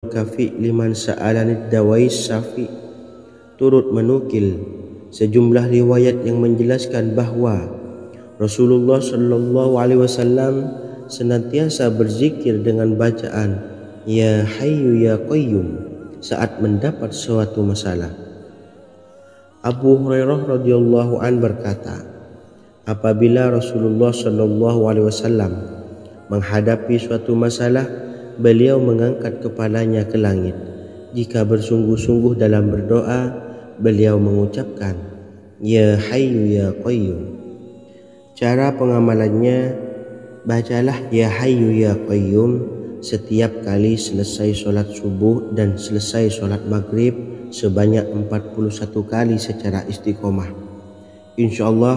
kafi liman sa'alanid dawais safi turut menukil sejumlah riwayat yang menjelaskan bahwa Rasulullah Shallallahu Alaihi Wasallam senantiasa berzikir dengan bacaan Ya Hayyu Ya Qayyum saat mendapat suatu masalah. Abu Hurairah radhiyallahu an berkata, apabila Rasulullah Shallallahu Alaihi Wasallam menghadapi suatu masalah, beliau mengangkat kepalanya ke langit. Jika bersungguh-sungguh dalam berdoa, beliau mengucapkan Ya Hayyu Ya Qayyum. Cara pengamalannya, bacalah Ya Hayyu Ya Qayyum setiap kali selesai sholat subuh dan selesai sholat maghrib sebanyak 41 kali secara istiqomah. Insyaallah,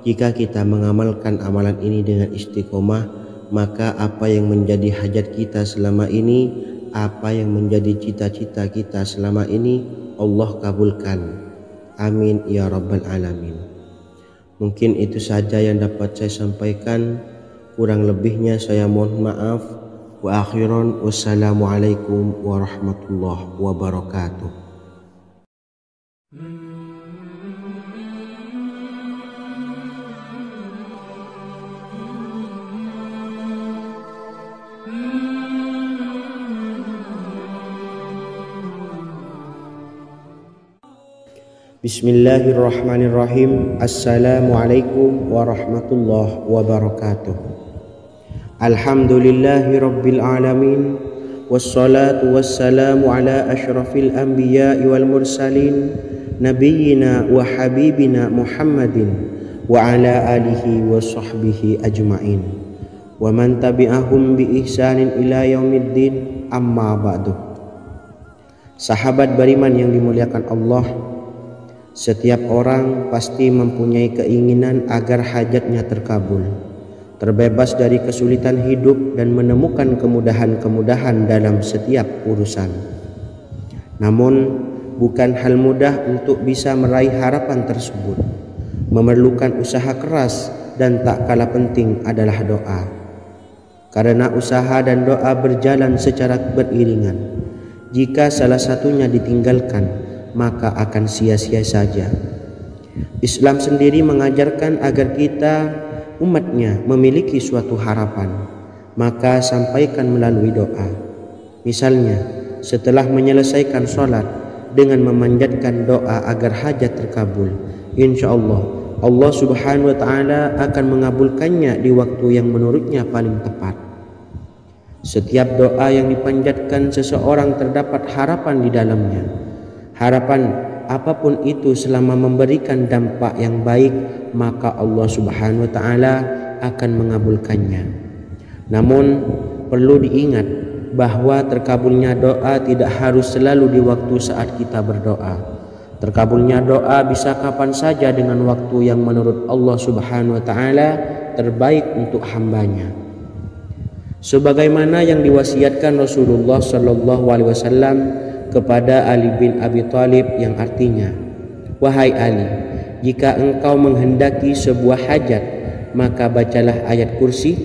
jika kita mengamalkan amalan ini dengan istiqomah, maka apa yang menjadi hajat kita selama ini, apa yang menjadi cita-cita kita selama ini, Allah kabulkan. Amin ya rabbal alamin. Mungkin itu saja yang dapat saya sampaikan. Kurang lebihnya saya mohon maaf. Wa akhiran, wassalamualaikum warahmatullahi wabarakatuh. Bismillahirrahmanirrahim. Assalamualaikum warahmatullahi wabarakatuh. Alhamdulillahi rabbil alamin. Wassalatu wassalamu ala ashrafil anbiya'i wal mursalin nabiyyina wa habibina Muhammadin wa ala alihi wa sahbihi ajma'in wa man tabi'ahum bi ihsanin ila yaumiddin, amma ba'du. Sahabat beriman yang dimuliakan Allah, setiap orang pasti mempunyai keinginan agar hajatnya terkabul, terbebas dari kesulitan hidup dan menemukan kemudahan-kemudahan dalam setiap urusan. Namun, bukan hal mudah untuk bisa meraih harapan tersebut. Memerlukan usaha keras dan tak kalah penting adalah doa. Karena usaha dan doa berjalan secara beriringan. Jika salah satunya ditinggalkan, maka akan sia-sia saja. Islam sendiri mengajarkan agar kita umatnya memiliki suatu harapan, maka sampaikan melalui doa. Misalnya, setelah menyelesaikan sholat dengan memanjatkan doa agar hajat terkabul, insyaallah Allah subhanahu wa ta'ala akan mengabulkannya di waktu yang menurutnya paling tepat. Setiap doa yang dipanjatkan seseorang terdapat harapan di dalamnya. Harapan apapun itu selama memberikan dampak yang baik, maka Allah subhanahu wa ta'ala akan mengabulkannya. Namun perlu diingat bahwa terkabulnya doa tidak harus selalu di waktu saat kita berdoa. Terkabulnya doa bisa kapan saja dengan waktu yang menurut Allah subhanahu wa ta'ala terbaik untuk hambanya. Sebagaimana yang diwasiatkan Rasulullah sallallahu alaihi wasallam kepada Ali bin Abi Thalib, yang artinya, wahai Ali, jika engkau menghendaki sebuah hajat, maka bacalah ayat kursi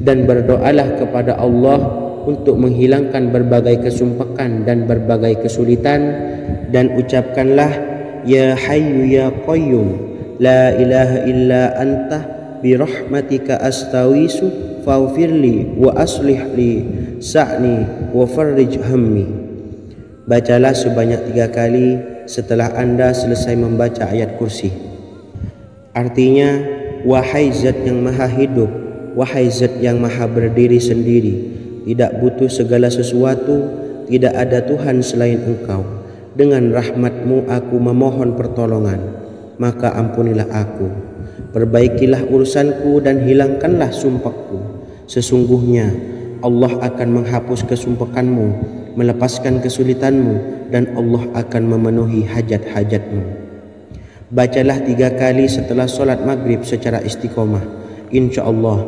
dan berdoalah kepada Allah untuk menghilangkan berbagai kesumpakan dan berbagai kesulitan, dan ucapkanlah Ya Hayyu Ya Qayyum la ilaha illa anta birahmatika astawisu faghfirli wa aslih li sa'ni wa farrij hammi. Bacalah sebanyak 3 kali setelah Anda selesai membaca ayat kursi. Artinya, wahai zat yang maha hidup, wahai zat yang maha berdiri sendiri, tidak butuh segala sesuatu, tidak ada Tuhan selain Engkau. Dengan rahmat-Mu aku memohon pertolongan, maka ampunilah aku. Perbaikilah urusanku dan hilangkanlah sumpahku. Sesungguhnya Allah akan menghapus kesumpakanmu, melepaskan kesulitanmu, dan Allah akan memenuhi hajat-hajatmu. Bacalah 3 kali setelah sholat maghrib secara istiqomah. InsyaAllah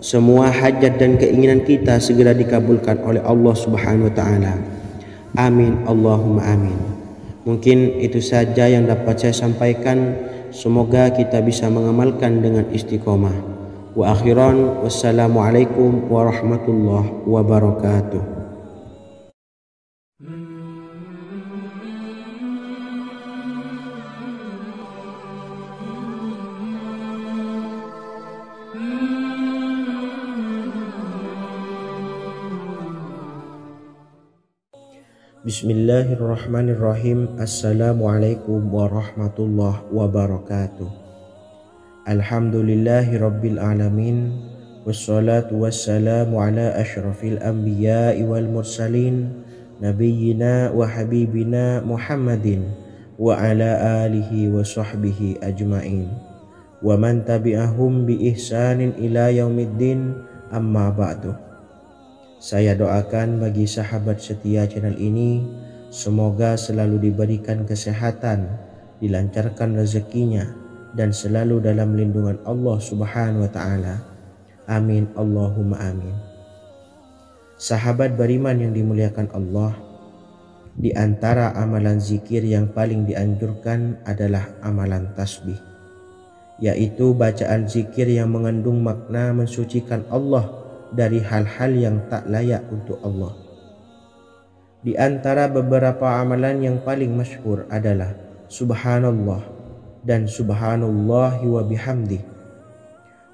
semua hajat dan keinginan kita segera dikabulkan oleh Allah subhanahu wa ta'ala. Amin Allahumma amin. Mungkin itu saja yang dapat saya sampaikan. Semoga kita bisa mengamalkan dengan istiqomah. Wa akhiran, wassalamualaikum warahmatullahi wabarakatuh. Bismillahirrahmanirrahim. Assalamualaikum warahmatullahi wabarakatuh. Alhamdulillahi rabbil alamin. Wassalatu wassalamu ala ashrafil anbiya'i wal mursalin, nabiyyina wa habibina Muhammadin wa ala alihi wa sahbihi ajma'in wa man tabi'ahum bi ihsanin ila yaumiddin, amma ba'du. Saya doakan bagi sahabat setia channel ini, semoga selalu diberikan kesehatan, dilancarkan rezekinya, dan selalu dalam lindungan Allah Subhanahu wa ta'ala. Amin Allahumma amin. Sahabat beriman yang dimuliakan Allah, di antara amalan zikir yang paling dianjurkan adalah amalan tasbih, yaitu bacaan zikir yang mengandung makna mensucikan Allah dari hal-hal yang tak layak untuk Allah. Di antara beberapa amalan yang paling masyhur adalah Subhanallah dan Subhanallahi wa bihamdih.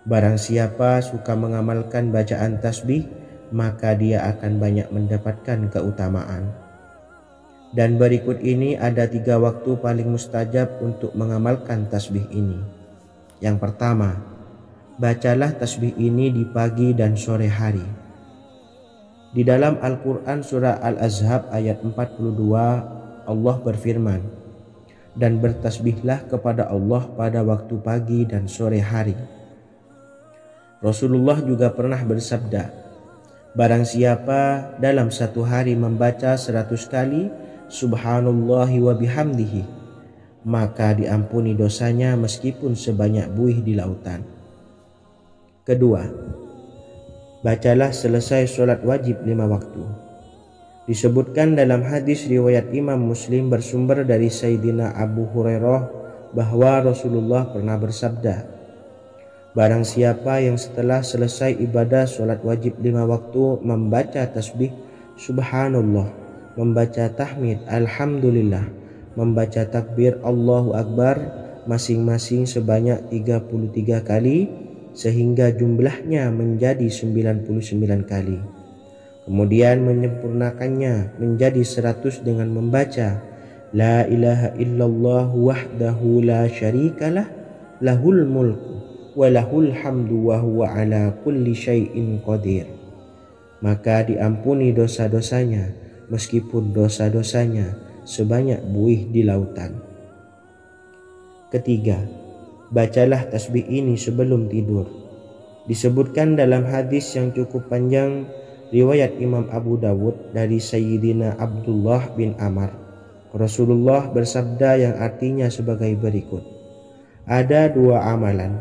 Barang siapa suka mengamalkan bacaan tasbih, maka dia akan banyak mendapatkan keutamaan. Dan berikut ini ada 3 waktu paling mustajab untuk mengamalkan tasbih ini. Yang pertama, bacalah tasbih ini di pagi dan sore hari. Di dalam Al-Quran surah Al-Ahzab ayat 42, Allah berfirman, dan bertasbihlah kepada Allah pada waktu pagi dan sore hari. Rasulullah juga pernah bersabda, barang siapa dalam satu hari membaca 100 kali Subhanallahi wa bihamdihi, maka diampuni dosanya meskipun sebanyak buih di lautan. Kedua, bacalah selesai sholat wajib 5 waktu. Disebutkan dalam hadis riwayat Imam Muslim bersumber dari Sayyidina Abu Hurairah bahwa Rasulullah pernah bersabda, barang siapa yang setelah selesai ibadah sholat wajib 5 waktu membaca tasbih Subhanallah, membaca tahmid Alhamdulillah, membaca takbir Allahu Akbar masing-masing sebanyak 33 kali sehingga jumlahnya menjadi 99 kali. Kemudian menyempurnakannya menjadi 100 dengan membaca La ilaha illallah wahdahu la syarikalah lahul mulku walahul hamdu wa huwa ala kulli syai'in qadir. Maka diampuni dosa-dosanya meskipun dosa-dosanya sebanyak buih di lautan. Ketiga, bacalah tasbih ini sebelum tidur. Disebutkan dalam hadis yang cukup panjang riwayat Imam Abu Dawud dari Sayyidina Abdullah bin Amr, Rasulullah bersabda yang artinya sebagai berikut, ada 2 amalan,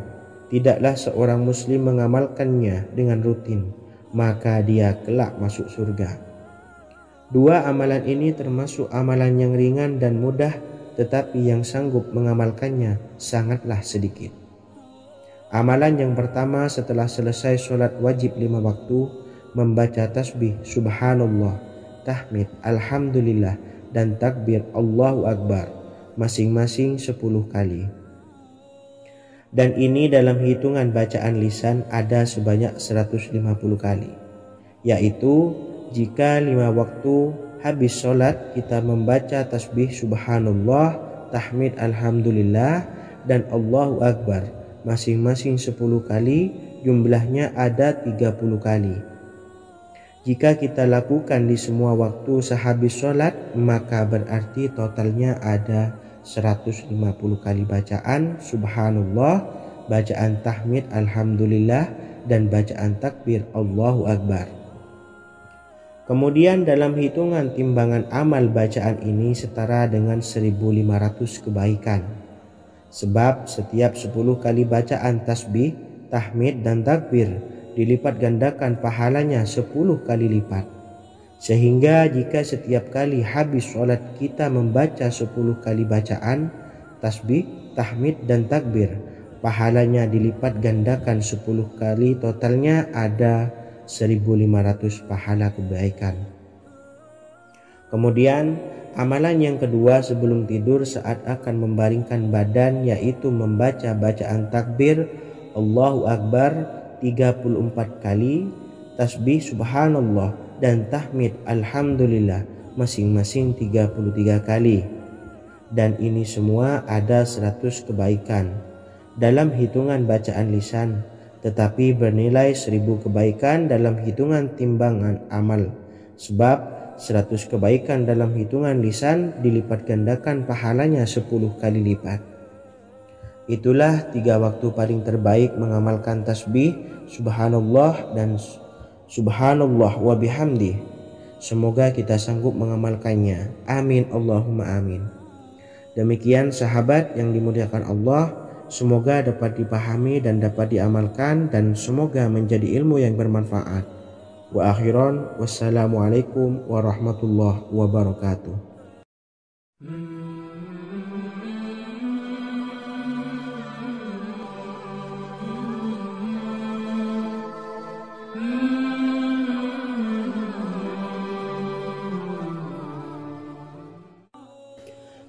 tidaklah seorang muslim mengamalkannya dengan rutin, maka dia kelak masuk surga. 2 amalan ini termasuk amalan yang ringan dan mudah, tetapi yang sanggup mengamalkannya sangatlah sedikit. Amalan yang pertama setelah selesai sholat wajib 5 waktu, membaca tasbih Subhanallah, tahmid Alhamdulillah, dan takbir Allahu Akbar masing-masing 10 kali. Dan ini dalam hitungan bacaan lisan ada sebanyak 150 kali, yaitu jika 5 waktu habis sholat kita membaca tasbih Subhanallah, tahmid Alhamdulillah, dan Allahu Akbar masing-masing 10 kali, jumlahnya ada 30 kali. Jika kita lakukan di semua waktu sehabis sholat, maka berarti totalnya ada 150 kali bacaan Subhanallah, bacaan tahmid Alhamdulillah, dan bacaan takbir Allahu Akbar. Kemudian dalam hitungan timbangan amal bacaan ini setara dengan 1500 kebaikan. Sebab setiap 10 kali bacaan tasbih, tahmid, dan takbir dilipat gandakan pahalanya 10 kali lipat. Sehingga jika setiap kali habis sholat kita membaca 10 kali bacaan tasbih, tahmid, dan takbir, pahalanya dilipat gandakan 10 kali, totalnya ada 1500 pahala kebaikan. Kemudian amalan yang kedua sebelum tidur saat akan membaringkan badan, yaitu membaca bacaan takbir Allahu Akbar 34 kali, tasbih Subhanallah, dan tahmid Alhamdulillah masing-masing 33 kali. Dan ini semua ada 100 kebaikan dalam hitungan bacaan lisan, tetapi bernilai 1000 kebaikan dalam hitungan timbangan amal. Sebab 100 kebaikan dalam hitungan lisan dilipat gandakan pahalanya 10 kali lipat. Itulah 3 waktu paling terbaik mengamalkan tasbih subhanallah dan subhanallah wa bihamdih. Semoga kita sanggup mengamalkannya. Amin Allahumma amin. Demikian sahabat yang dimuliakan Allah, semoga dapat dipahami dan dapat diamalkan, dan semoga menjadi ilmu yang bermanfaat. Wa akhiran, wassalamualaikum warahmatullahi wabarakatuh.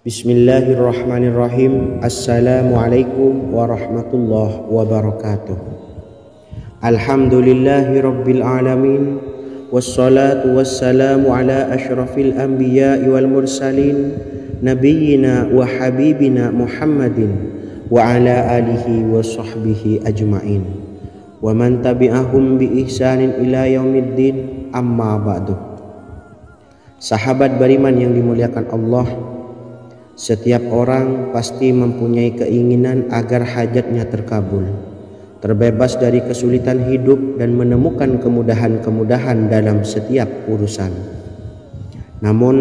Bismillahirrahmanirrahim. Assalamualaikum warahmatullahi wabarakatuh. Alhamdulillahi rabbil alamin, wassalatu wassalamu ala ashrafil anbiya'i wal mursalin, nabiyyina wa habibina Muhammadin wa ala alihi wa sahbihi ajma'in wa man tabi'ahum bi ihsanin ila yaumiddin, amma ba'du. Sahabat beriman yang dimuliakan Allah, setiap orang pasti mempunyai keinginan agar hajatnya terkabul, terbebas dari kesulitan hidup dan menemukan kemudahan-kemudahan dalam setiap urusan. Namun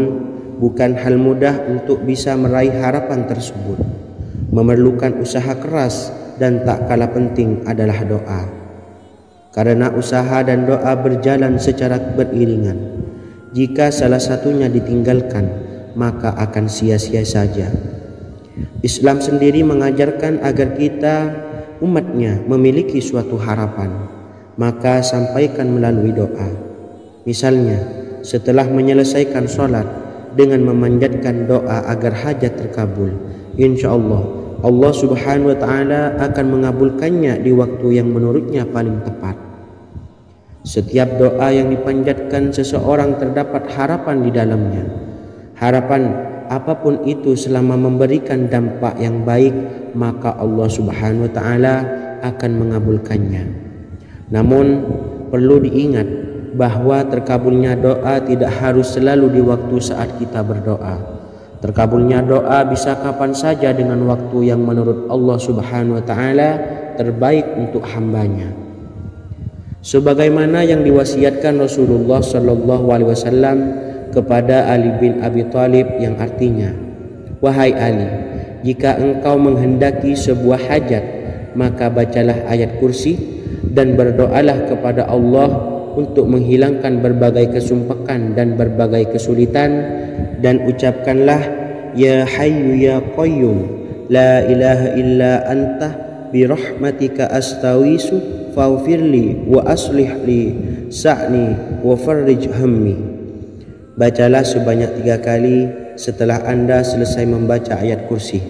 bukan hal mudah untuk bisa meraih harapan tersebut. Memerlukan usaha keras, dan tak kalah penting adalah doa. Karena usaha dan doa berjalan secara beriringan. Jika salah satunya ditinggalkan, maka akan sia-sia saja. Islam sendiri mengajarkan agar kita umatnya memiliki suatu harapan, maka sampaikan melalui doa. Misalnya, setelah menyelesaikan sholat dengan memanjatkan doa agar hajat terkabul, insya Allah subhanahu wa ta'ala akan mengabulkannya di waktu yang menurutnya paling tepat. Setiap doa yang dipanjatkan seseorang terdapat harapan di dalamnya. Harapan apapun itu selama memberikan dampak yang baik, maka Allah subhanahu wa ta'ala akan mengabulkannya. Namun perlu diingat bahwa terkabulnya doa tidak harus selalu di waktu saat kita berdoa. Terkabulnya doa bisa kapan saja dengan waktu yang menurut Allah subhanahu wa ta'ala terbaik untuk hambanya. Sebagaimana yang diwasiatkan Rasulullah sallallahu alaihi wasallam kepada Ali bin Abi Thalib, yang artinya, wahai Ali, jika engkau menghendaki sebuah hajat, maka bacalah ayat kursi dan berdoalah kepada Allah untuk menghilangkan berbagai kesumpakan dan berbagai kesulitan, dan ucapkanlah, ya hayyu ya qayyum la ilaha illa anta birahmatika astawisu faghfirli wa aslih li sa'ni wa farrij hammi. Bacalah sebanyak 3 kali setelah Anda selesai membaca ayat kursi.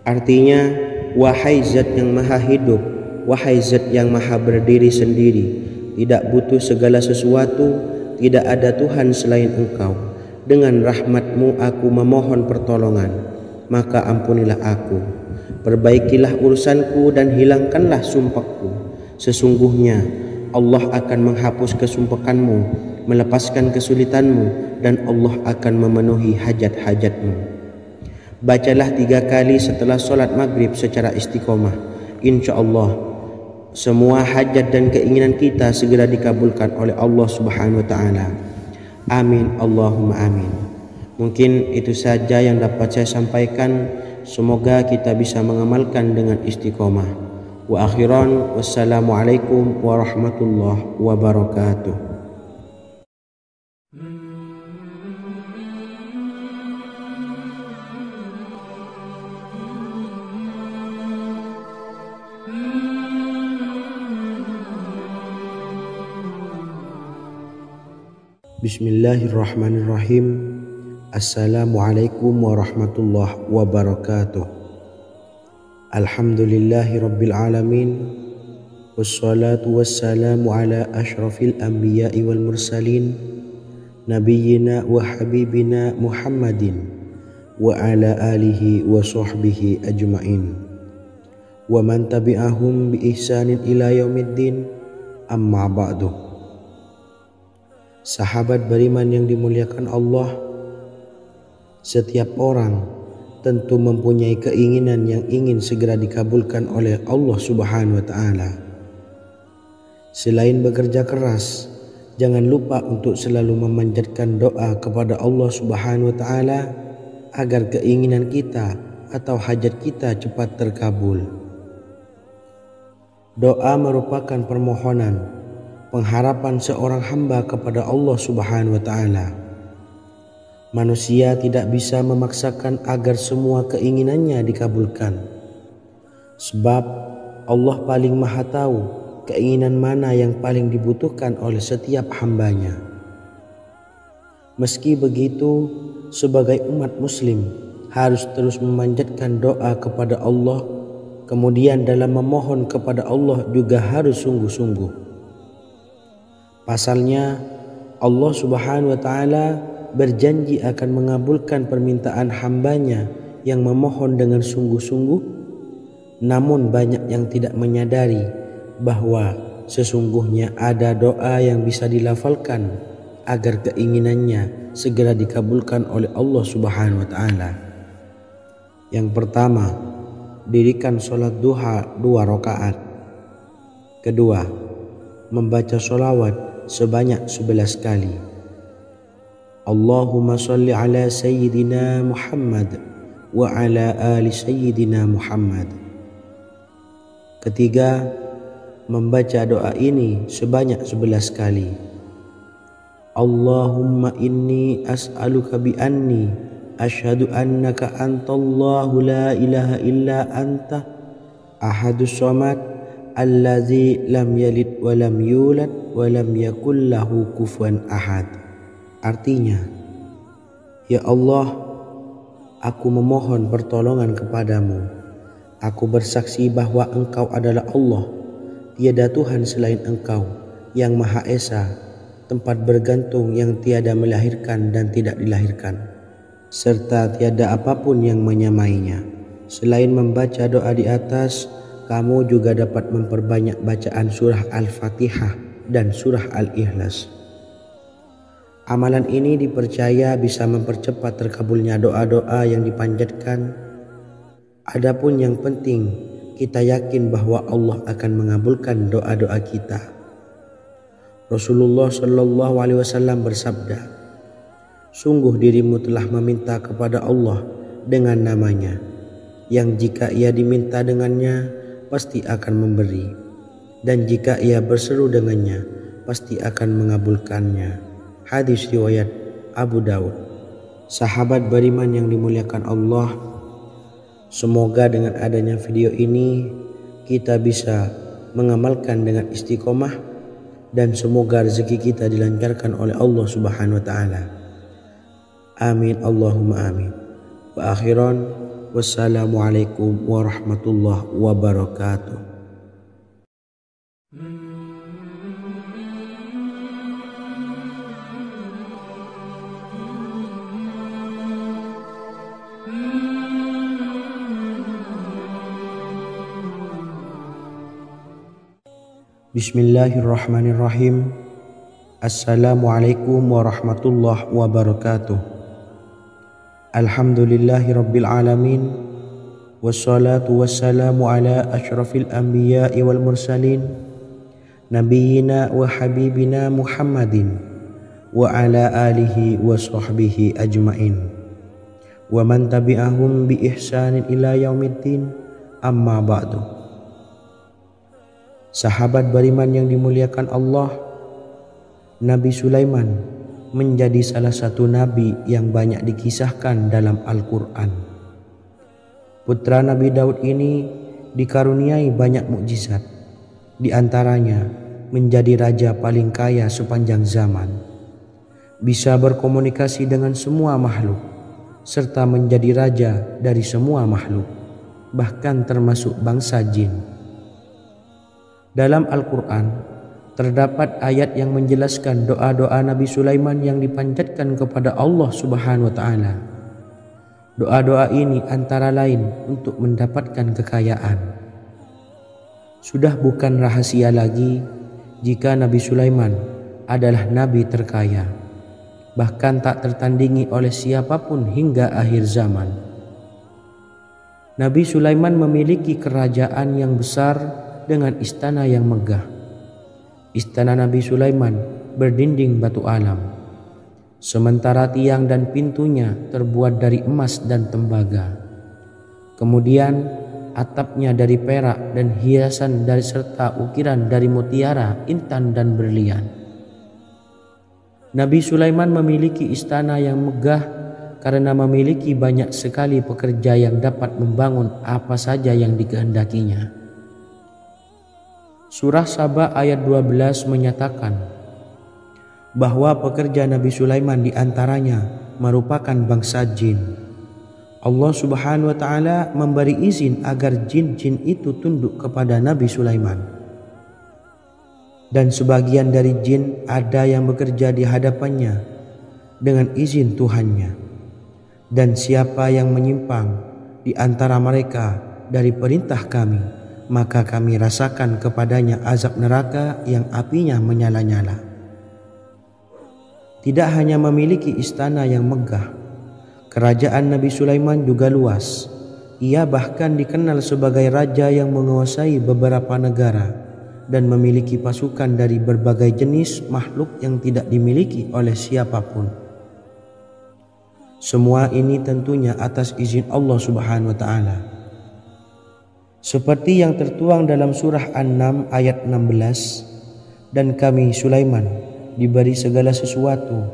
Artinya, wahai zat yang maha hidup, wahai zat yang maha berdiri sendiri, tidak butuh segala sesuatu, tidak ada Tuhan selain Engkau. Dengan rahmat-Mu aku memohon pertolongan, maka ampunilah aku. Perbaikilah urusanku dan hilangkanlah sumpahku. Sesungguhnya Allah akan menghapus kesumpahanmu, melepaskan kesulitanmu, dan Allah akan memenuhi hajat-hajatmu. Bacalah 3 kali setelah sholat maghrib secara istiqomah. Insya Allah semua hajat dan keinginan kita segera dikabulkan oleh Allah subhanahu wa ta'ala. Amin Allahumma amin. Mungkin itu saja yang dapat saya sampaikan. Semoga kita bisa mengamalkan dengan istiqomah. Wa akhiran, wassalamualaikum warahmatullahi wabarakatuh. Bismillahirrahmanirrahim. Assalamualaikum warahmatullahi wabarakatuh. Alhamdulillahi rabbil alamin, wassalatu wassalamu ala ashrafil anbiya'i wal mursalin, nabiyyina wa habibina Muhammadin wa ala alihi wa sahbihi ajma'in wa man tabi'ahum bi ihsanin ila yaumiddin, amma ba'du. Sahabat beriman yang dimuliakan Allah, setiap orang tentu mempunyai keinginan yang ingin segera dikabulkan oleh Allah Subhanahu wa Ta'ala. Selain bekerja keras, jangan lupa untuk selalu memanjatkan doa kepada Allah Subhanahu wa Ta'ala agar keinginan kita atau hajat kita cepat terkabul. Doa merupakan permohonan, pengharapan seorang hamba kepada Allah Subhanahu wa Ta'ala. Manusia tidak bisa memaksakan agar semua keinginannya dikabulkan, sebab Allah paling maha tahu keinginan mana yang paling dibutuhkan oleh setiap hambanya. Meski begitu, sebagai umat muslim harus terus memanjatkan doa kepada Allah, kemudian dalam memohon kepada Allah juga harus sungguh-sungguh. Pasalnya Allah Subhanahu wa Ta'ala berjanji akan mengabulkan permintaan hambanya yang memohon dengan sungguh-sungguh. Namun banyak yang tidak menyadari bahwa sesungguhnya ada doa yang bisa dilafalkan agar keinginannya segera dikabulkan oleh Allah Subhanahu wa Ta'ala. Yang pertama, dirikan sholat duha 2 rakaat. Kedua, membaca sholawat sebanyak 11 kali. Allahumma sholli ala sayyidina Muhammad wa ala ali sayyidina Muhammad. Ketiga, membaca doa ini sebanyak 11 kali. Allahumma inni as'aluka bi anni asyhadu annaka antallahu la ilaha illa anta ahadus samad allazi lam yalid wa lam yulad wa lam yakul lahu kufuwan ahad. Artinya, ya Allah, aku memohon pertolongan kepadamu. Aku bersaksi bahwa Engkau adalah Allah, tiada Tuhan selain Engkau yang Maha Esa, tempat bergantung yang tiada melahirkan dan tidak dilahirkan, serta tiada apapun yang menyamainya. Selain membaca doa di atas, kamu juga dapat memperbanyak bacaan surah Al-Fatihah dan surah Al-Ikhlas. Amalan ini dipercaya bisa mempercepat terkabulnya doa-doa yang dipanjatkan. Adapun yang penting, kita yakin bahwa Allah akan mengabulkan doa-doa kita. Rasulullah Shallallahu Alaihi Wasallam bersabda, sungguh dirimu telah meminta kepada Allah dengan namanya, yang jika ia diminta dengannya pasti akan memberi, dan jika ia berseru dengannya pasti akan mengabulkannya. Hadis riwayat Abu Daud. Sahabat beriman yang dimuliakan Allah, semoga dengan adanya video ini kita bisa mengamalkan dengan istiqomah, dan semoga rezeki kita dilancarkan oleh Allah Subhanahu wa Ta'ala. Amin Allahumma amin. Wa akhiran, wassalamualaikum warahmatullahi wabarakatuh. Bismillahirrahmanirrahim. Assalamualaikum warahmatullahi wabarakatuh. Alhamdulillahi rabbil alamin, wassalatu wassalamu ala asyrafil anbiya'i wal mursalin, nabiyyina wa habibina Muhammadin wa ala alihi wa sahbihi ajma'in wa man tabi'ahum bi ihsanin ila yaumiddin, amma ba'du. Sahabat beriman yang dimuliakan Allah, Nabi Sulaiman menjadi salah satu nabi yang banyak dikisahkan dalam Al-Quran. Putra Nabi Daud ini dikaruniai banyak mukjizat, di antaranya menjadi raja paling kaya sepanjang zaman, bisa berkomunikasi dengan semua makhluk, serta menjadi raja dari semua makhluk, bahkan termasuk bangsa jin. Dalam Al-Quran terdapat ayat yang menjelaskan doa-doa Nabi Sulaiman yang dipanjatkan kepada Allah Subhanahu wa taala. Doa-doa ini antara lain untuk mendapatkan kekayaan. Sudah bukan rahasia lagi jika Nabi Sulaiman adalah nabi terkaya, bahkan tak tertandingi oleh siapapun hingga akhir zaman. Nabi Sulaiman memiliki kerajaan yang besar dengan istana yang megah. Istana Nabi Sulaiman berdinding batu alam, sementara tiang dan pintunya terbuat dari emas dan tembaga. Kemudian atapnya dari perak dan hiasan dari serta ukiran dari mutiara, intan dan berlian. Nabi Sulaiman memiliki istana yang megah karena memiliki banyak sekali pekerja yang dapat membangun apa saja yang dikehendakinya. Surah Saba ayat 12 menyatakan bahwa pekerja Nabi Sulaiman diantaranya merupakan bangsa jin. Allah Subhanahu wa taala memberi izin agar jin-jin itu tunduk kepada Nabi Sulaiman. Dan sebagian dari jin ada yang bekerja di hadapannya dengan izin Tuhannya. Dan siapa yang menyimpang di antara mereka dari perintah kami, maka kami rasakan kepadanya azab neraka yang apinya menyala-nyala. Tidak hanya memiliki istana yang megah, kerajaan Nabi Sulaiman juga luas. Ia bahkan dikenal sebagai raja yang menguasai beberapa negara dan memiliki pasukan dari berbagai jenis makhluk yang tidak dimiliki oleh siapapun. Semua ini tentunya atas izin Allah Subhanahu wa taala. Seperti yang tertuang dalam surah An-Naml ayat 16, dan kami Sulaiman diberi segala sesuatu,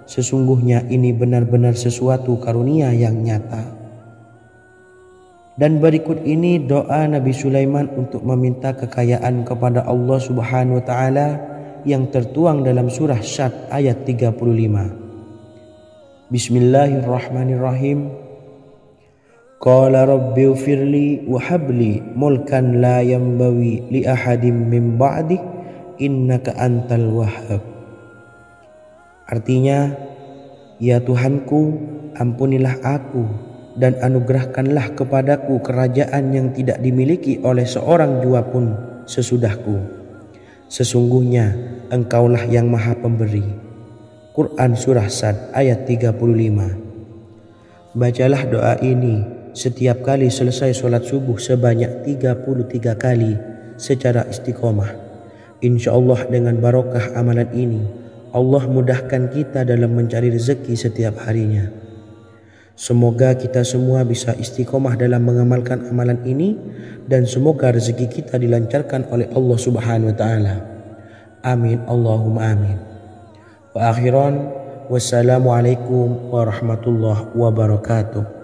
sesungguhnya ini benar-benar sesuatu karunia yang nyata. Dan berikut ini doa Nabi Sulaiman untuk meminta kekayaan kepada Allah Subhanahu wa taala yang tertuang dalam surah Syad ayat 35. Bismillahirrahmanirrahim. Qala rabbi ufirli wa habli mulkan la yanbawi li ahadim min ba'di innaka antal wahhab. Artinya, ya Tuhanku, ampunilah aku dan anugerahkanlah kepadaku kerajaan yang tidak dimiliki oleh seorang jua pun sesudahku. Sesungguhnya Engkaulah yang Maha Pemberi. Quran Surah Sad ayat 35. Bacalah doa ini setiap kali selesai sholat subuh sebanyak 33 kali secara istiqomah. Insya Allah dengan barokah amalan ini, Allah mudahkan kita dalam mencari rezeki setiap harinya. Semoga kita semua bisa istiqomah dalam mengamalkan amalan ini, dan semoga rezeki kita dilancarkan oleh Allah Subhanahu wa taala. Amin Allahumma amin. Wa akhiran, wassalamualaikum warahmatullahi wabarakatuh.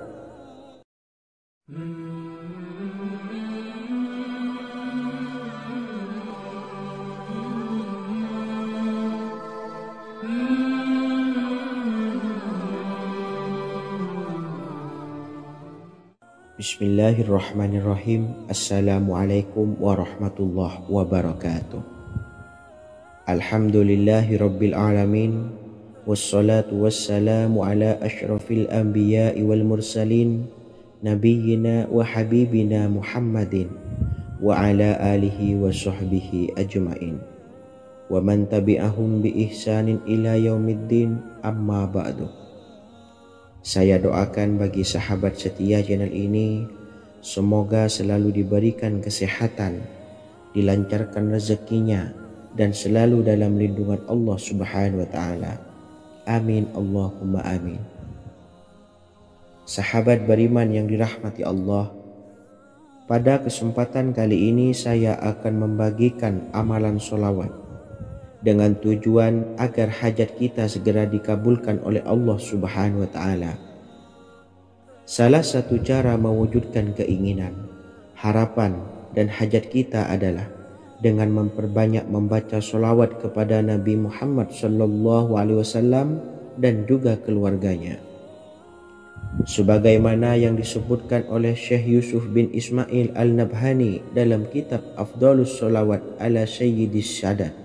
Bismillahirrahmanirrahim. Assalamualaikum warahmatullahi wabarakatuh. Alhamdulillahi rabbil alamin. Wassalatu wassalamu ala ashrafil anbiya'i wal mursalin, nabiyyina wa habibina Muhammadin wa ala alihi wa sahbihi ajma'in wa man tabi'ahum bi ihsanin ila yaumiddin, amma ba'du. Saya doakan bagi sahabat setia channel ini, semoga selalu diberikan kesehatan, dilancarkan rezekinya, dan selalu dalam lindungan Allah Subhanahu wa taala. Amin Allahumma amin. Sahabat beriman yang dirahmati Allah, pada kesempatan kali ini saya akan membagikan amalan sholawat dengan tujuan agar hajat kita segera dikabulkan oleh Allah Subhanahu wa taala. Salah satu cara mewujudkan keinginan, harapan, dan hajat kita adalah dengan memperbanyak membaca sholawat kepada Nabi Muhammad SAW dan juga keluarganya. Sebagaimana yang disebutkan oleh Syekh Yusuf bin Ismail Al-Nabhani dalam kitab Afdalus Sholawat ala Sayyidis Sadat,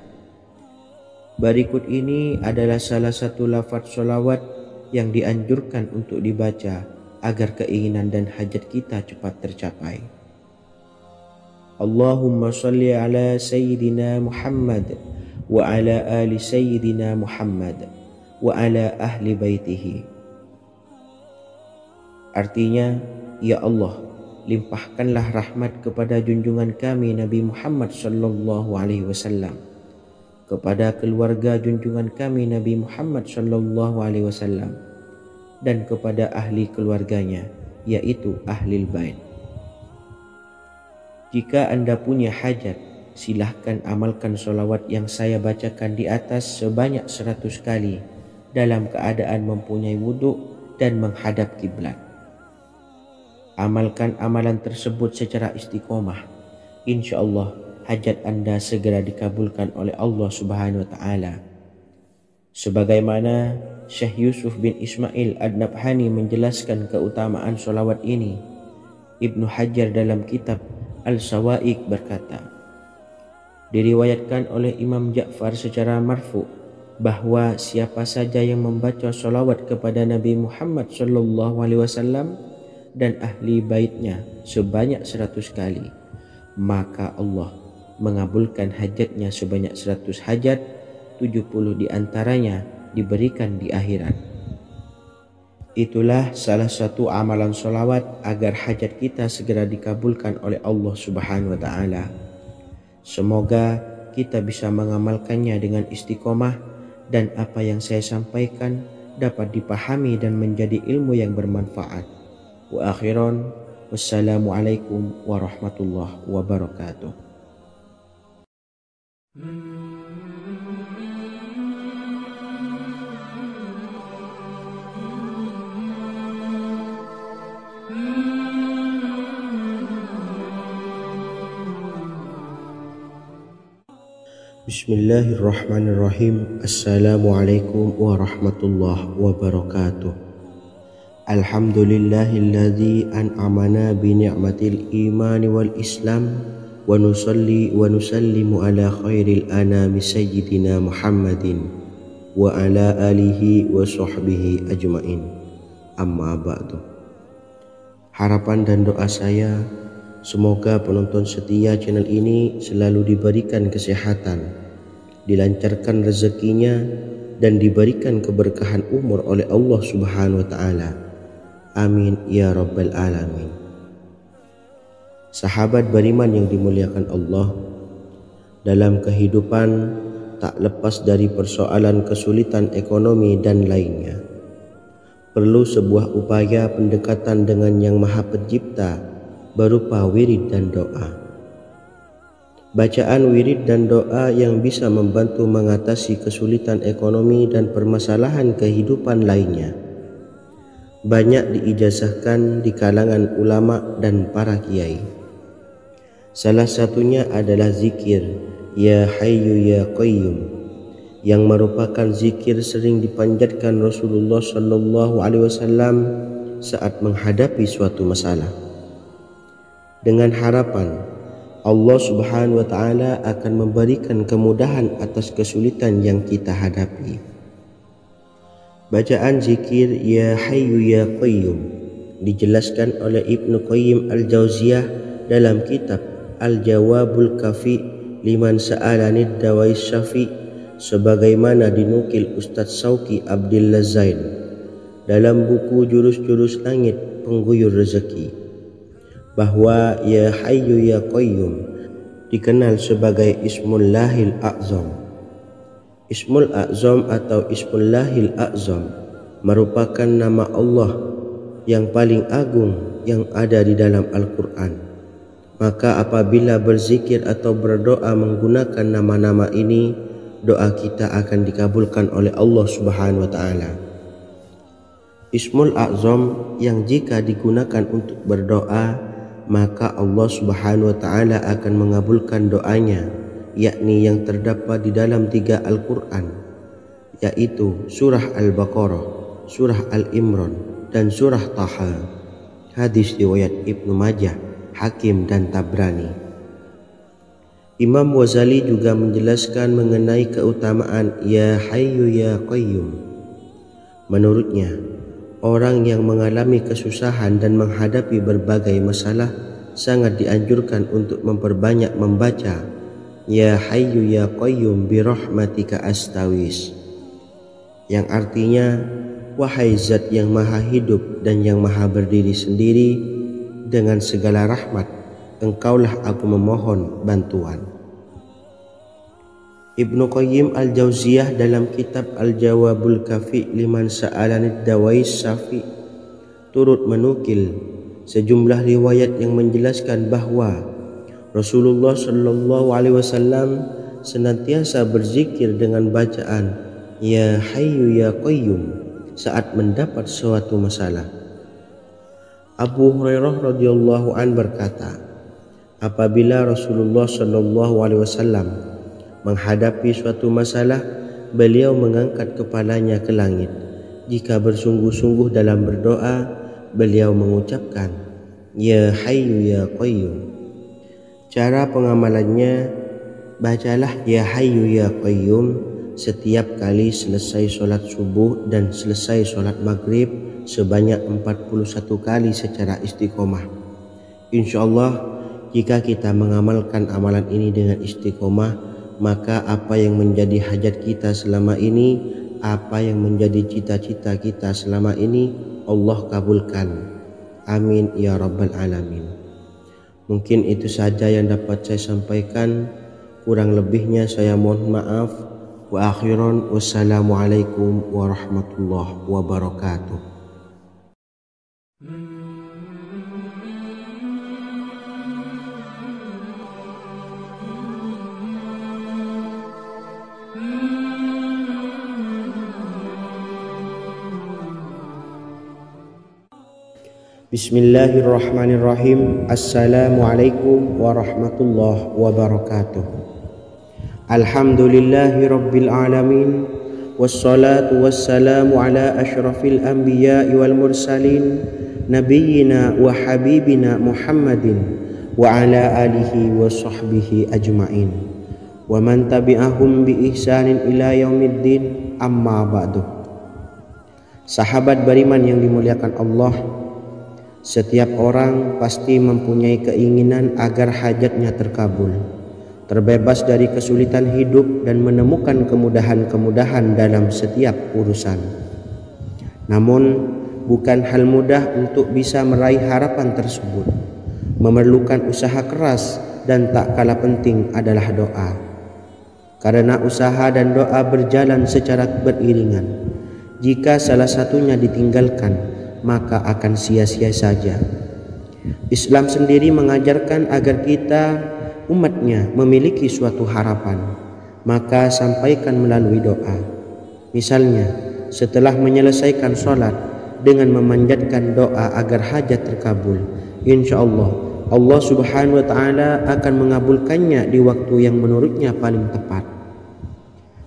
Berikut ini adalah salah satu lafaz sholawat yang dianjurkan untuk dibaca agar keinginan dan hajat kita cepat tercapai. Allahumma salli ala Sayyidina Muhammad wa ala ali Sayyidina Muhammad wa ala ahli baitihi. Artinya, ya Allah, limpahkanlah rahmat kepada junjungan kami Nabi Muhammad sallallahu alaihi wasallam, kepada keluarga junjungan kami Nabi Muhammad sallallahu alaihi wasallam, dan kepada ahli keluarganya, yaitu ahlil bait. Jika Anda punya hajat, silahkan amalkan sholawat yang saya bacakan di atas sebanyak 100 kali dalam keadaan mempunyai wudhu dan menghadap kiblat. Amalkan amalan tersebut secara istiqomah. Insya Allah hajat Anda segera dikabulkan oleh Allah Subhanahu wa Ta'ala. Sebagaimana Syekh Yusuf bin Ismail Ad-Nabhani menjelaskan keutamaan sholawat ini, Ibnu Hajar dalam kitab Al-Sawa'iq berkata, diriwayatkan oleh Imam Ja'far secara marfu bahwa siapa saja yang membaca sholawat kepada Nabi Muhammad sallallahu alaihi wasallam dan ahli baitnya sebanyak 100 kali, maka Allah mengabulkan hajatnya sebanyak 100 hajat, 70 diantaranya diberikan di akhirat. Itulah salah satu amalan sholawat agar hajat kita segera dikabulkan oleh Allah Subhanahu wa Ta'ala. Semoga kita bisa mengamalkannya dengan istiqomah dan apa yang saya sampaikan dapat dipahami dan menjadi ilmu yang bermanfaat. Wa akhiran, wassalamualaikum warahmatullahi wabarakatuh. Bismillahirrahmanirrahim. Assalamualaikum warahmatullahi wabarakatuh. Alhamdulillahilladzi an'amana bi ni'matil imani wal islam wa nusalli wa nusallimu ala khairil anami sayyidina Muhammadin wa ala alihi wa sahbihi ajmain. Amma ba'du. Harapan dan doa saya, semoga penonton setia channel ini selalu diberikan kesehatan, dilancarkan rezekinya, dan diberikan keberkahan umur oleh Allah Subhanahu wa Ta'ala. Amin ya rabbal alamin. Sahabat beriman yang dimuliakan Allah, dalam kehidupan tak lepas dari persoalan kesulitan ekonomi dan lainnya. Perlu sebuah upaya pendekatan dengan Yang Maha Pencipta berupa wirid dan doa. Bacaan wirid dan doa yang bisa membantu mengatasi kesulitan ekonomi dan permasalahan kehidupan lainnya banyak diijazahkan di kalangan ulama dan para kiai. Salah satunya adalah zikir Ya Hayyu Ya Qayyum, yang merupakan zikir sering dipanjatkan Rasulullah sallallahu alaihi wasallam saat menghadapi suatu masalah, dengan harapan Allah Subhanahu wa Ta'ala akan memberikan kemudahan atas kesulitan yang kita hadapi. Bacaan zikir Ya Hayyu Ya Qayyum dijelaskan oleh Ibnu Qayyim Al-Jauziyah dalam kitab Al-Jawabul Kafi liman sa'alanid dawai syafi, sebagaimana dinukil Ustadz Sauki Abdillah Zain dalam buku Jurus-Jurus Langit Pengguyur Rezeki, bahwa Ya Hayyu Ya Qayyum dikenal sebagai Ismullahil A'zam. Ismul A'zam atau Ismullahil A'zam merupakan nama Allah yang paling agung yang ada di dalam Al-Quran. Maka apabila berzikir atau berdoa menggunakan nama-nama ini, doa kita akan dikabulkan oleh Allah Subhanahu wa Ta'ala. Ismul A'zam yang jika digunakan untuk berdoa, maka Allah Subhanahu wa Ta'ala akan mengabulkan doanya, yakni yang terdapat di dalam 3 Al-Quran, yaitu surah Al-Baqarah, surah Al-Imran, dan surah Taha. Hadis riwayat Ibnu Majah, Hakim, dan Tabrani. Imam Ghazali juga menjelaskan mengenai keutamaan Ya Hayyu Ya Qayyum. Menurutnya, orang yang mengalami kesusahan dan menghadapi berbagai masalah sangat dianjurkan untuk memperbanyak membaca Ya Hayyu Ya Qayyum bi rahmatika astaghis, yang artinya, wahai zat yang maha hidup dan yang maha berdiri sendiri, dengan segala rahmat engkaulah aku memohon bantuan. Ibnu Qayyim Al-Jauziyah dalam kitab Al-Jawabul Kafi liman sa'alanid dawais syafi turut menukil sejumlah riwayat yang menjelaskan bahwa Rasulullah Shallallahu Alaihi Wasallam senantiasa berzikir dengan bacaan Ya Hayyu Ya Qayyum saat mendapat suatu masalah. Abu Hurairah radhiyallahu an berkata, apabila Rasulullah Shallallahu Alaihi Wasallam menghadapi suatu masalah, beliau mengangkat kepalanya ke langit. Jika bersungguh-sungguh dalam berdoa, beliau mengucapkan Ya Hayyu Ya Qayyum. Cara pengamalannya, bacalah Ya Hayyu Ya Qayyum setiap kali selesai sholat subuh dan selesai sholat maghrib sebanyak 41 kali secara istiqomah. Insyaallah, jika kita mengamalkan amalan ini dengan istiqomah, maka apa yang menjadi hajat kita selama ini, apa yang menjadi cita-cita kita selama ini, Allah kabulkan. Amin ya rabbal alamin. Mungkin itu saja yang dapat saya sampaikan. Kurang lebihnya saya mohon maaf. Wa akhiran, wassalamualaikum warahmatullahi wabarakatuh. Bismillahirrahmanirrahim. Assalamualaikum warahmatullahi wabarakatuh. Alhamdulillahi rabbil alamin, wassalatu wassalamu ala ashrafil anbiya'i wal mursalin, nabiyyina wa habibina Muhammadin wa ala alihi wa sahbihi ajma'in, wa man tabi'ahum bi ihsanin ila yaumiddin, amma ba'du. Sahabat beriman yang dimuliakan Allah, setiap orang pasti mempunyai keinginan agar hajatnya terkabul, terbebas dari kesulitan hidup dan menemukan kemudahan-kemudahan dalam setiap urusan. Namun, bukan hal mudah untuk bisa meraih harapan tersebut. Memerlukan usaha keras dan tak kalah penting adalah doa. Karena usaha dan doa berjalan secara beriringan. Jika salah satunya ditinggalkan, maka akan sia-sia saja. Islam sendiri mengajarkan agar kita umatnya memiliki suatu harapan, maka sampaikan melalui doa. Misalnya, setelah menyelesaikan sholat dengan memanjatkan doa agar hajat terkabul, insya Allah Allah Subhanahu wa Ta'ala akan mengabulkannya di waktu yang menurutnya paling tepat.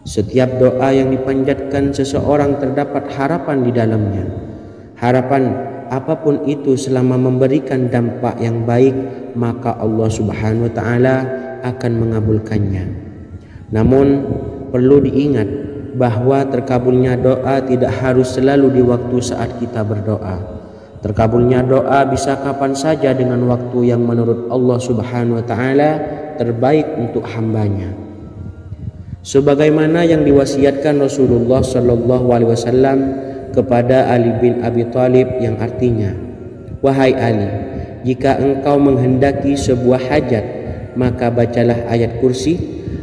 Setiap doa yang dipanjatkan seseorang terdapat harapan di dalamnya. Harapan apapun itu selama memberikan dampak yang baik, maka Allah Subhanahu wa Ta'ala akan mengabulkannya. Namun perlu diingat bahwa terkabulnya doa tidak harus selalu di waktu saat kita berdoa. Terkabulnya doa bisa kapan saja dengan waktu yang menurut Allah Subhanahu wa Ta'ala terbaik untuk hambanya. Sebagaimana yang diwasiatkan Rasulullah Shallallahu Alaihi Wasallam kepada Ali bin Abi Thalib, yang artinya, wahai Ali, jika engkau menghendaki sebuah hajat, maka bacalah ayat kursi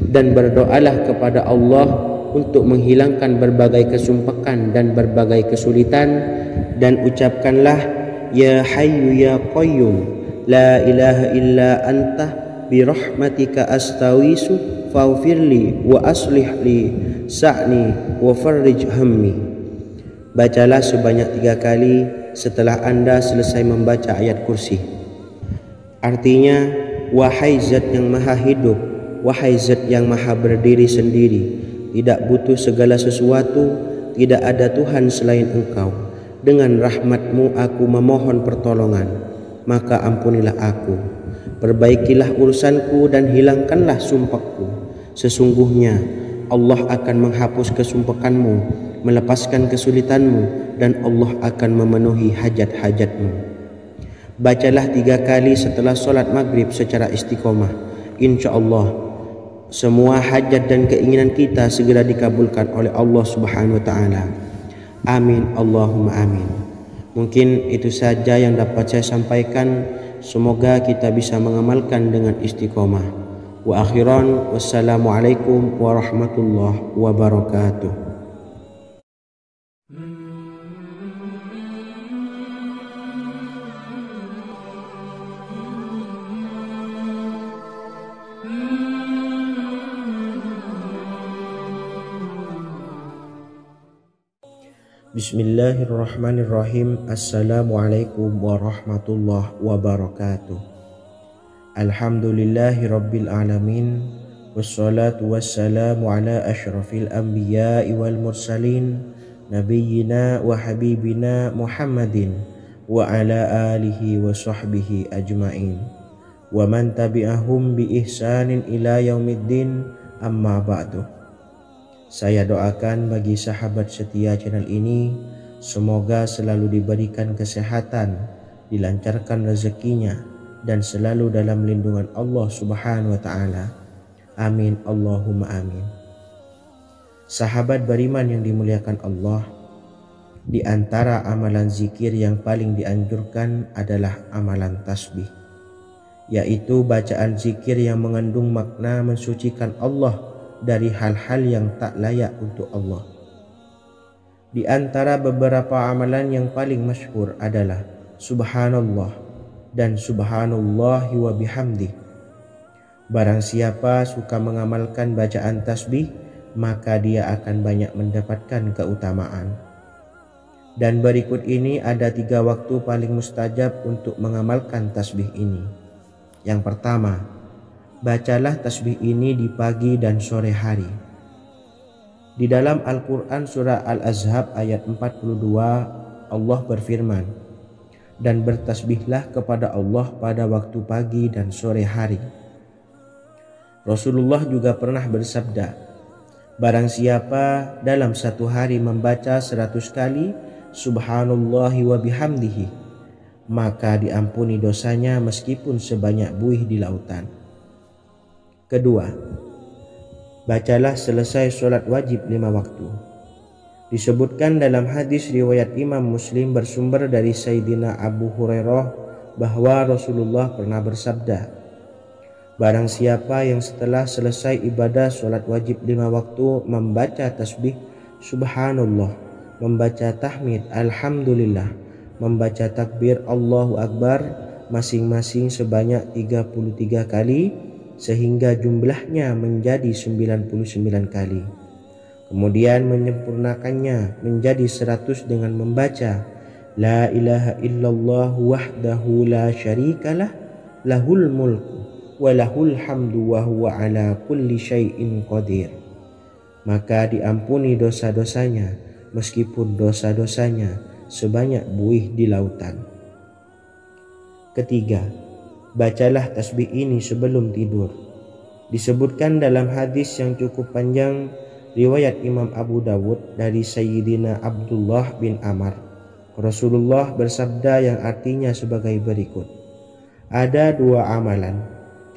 dan berdoalah kepada Allah untuk menghilangkan berbagai kesumpakan dan berbagai kesulitan, dan ucapkanlah Ya Hayyu Ya Qayyum la ilaha illa anta bi rahmatika astaghiitsu faghfirli wa aslih li sa'ni wa farrij hammi. Bacalah sebanyak 3 kali setelah Anda selesai membaca ayat kursi. Artinya, wahai zat yang maha hidup, wahai zat yang maha berdiri sendiri, tidak butuh segala sesuatu, tidak ada Tuhan selain Engkau. Dengan rahmat-Mu aku memohon pertolongan, maka ampunilah aku. Perbaikilah urusanku dan hilangkanlah sumpahku. Sesungguhnya Allah akan menghapus kesumpahanmu, melepaskan kesulitanmu, dan Allah akan memenuhi hajat-hajatmu. Bacalah 3 kali setelah solat maghrib secara istiqomah. Insya Allah semua hajat dan keinginan kita segera dikabulkan oleh Allah Subhanahu wa taala. Amin Allahumma amin. Mungkin itu saja yang dapat saya sampaikan. Semoga kita bisa mengamalkan dengan istiqomah. Wa akhiran, wassalamualaikum warahmatullahi wabarakatuh. Bismillahirrahmanirrahim. Assalamualaikum warahmatullahi wabarakatuh. Alhamdulillahi rabbil alamin. Wassalatu wassalamu ala ashrafil anbiya'i wal mursalin, nabiyyina wa habibina Muhammadin wa ala alihi wa sahbihi ajma'in, wa man tabi'ahum bi ihsanin ila yaumiddin, amma ba'du. Saya doakan bagi sahabat setia channel ini, semoga selalu diberikan kesehatan, dilancarkan rezekinya, dan selalu dalam lindungan Allah Subhanahu wa taala. Amin Allahumma amin. Sahabat beriman yang dimuliakan Allah, di antara amalan zikir yang paling dianjurkan adalah amalan tasbih, yaitu bacaan zikir yang mengandung makna mensucikan Allah dari hal-hal yang tak layak untuk Allah. Di antara beberapa amalan yang paling masyhur adalah Subhanallah dan Subhanallahi wa bihamdih. Barang siapa suka mengamalkan bacaan tasbih, maka dia akan banyak mendapatkan keutamaan. Dan berikut ini ada 3 waktu paling mustajab untuk mengamalkan tasbih ini. Yang pertama, bacalah tasbih ini di pagi dan sore hari. Di dalam Al-Quran surah Al-Ahzab ayat 42, Allah berfirman, dan bertasbihlah kepada Allah pada waktu pagi dan sore hari. Rasulullah juga pernah bersabda, barang siapa dalam satu hari membaca 100 kali Subhanallahi wa bihamdihi, maka diampuni dosanya meskipun sebanyak buih di lautan. Kedua, bacalah selesai sholat wajib 5 waktu. Disebutkan dalam hadis riwayat Imam Muslim bersumber dari Sayyidina Abu Hurairah bahwa Rasulullah pernah bersabda, barang siapa yang setelah selesai ibadah sholat wajib 5 waktu membaca tasbih Subhanallah, membaca tahmid Alhamdulillah, membaca takbir Allahu Akbar masing-masing sebanyak 33 kali, sehingga jumlahnya menjadi 99 kali. Kemudian menyempurnakannya menjadi 100 dengan membaca La ilaha illallah wahdahu la syarikalah, lahul mulku wa lahul hamdu wa huwa ala kulli syai'in qadir. Maka diampuni dosa-dosanya meskipun dosa-dosanya sebanyak buih di lautan. Ketiga, bacalah tasbih ini sebelum tidur. Disebutkan dalam hadis yang cukup panjang riwayat Imam Abu Dawud dari Sayyidina Abdullah bin Amr, Rasulullah bersabda yang artinya sebagai berikut, ada 2 amalan,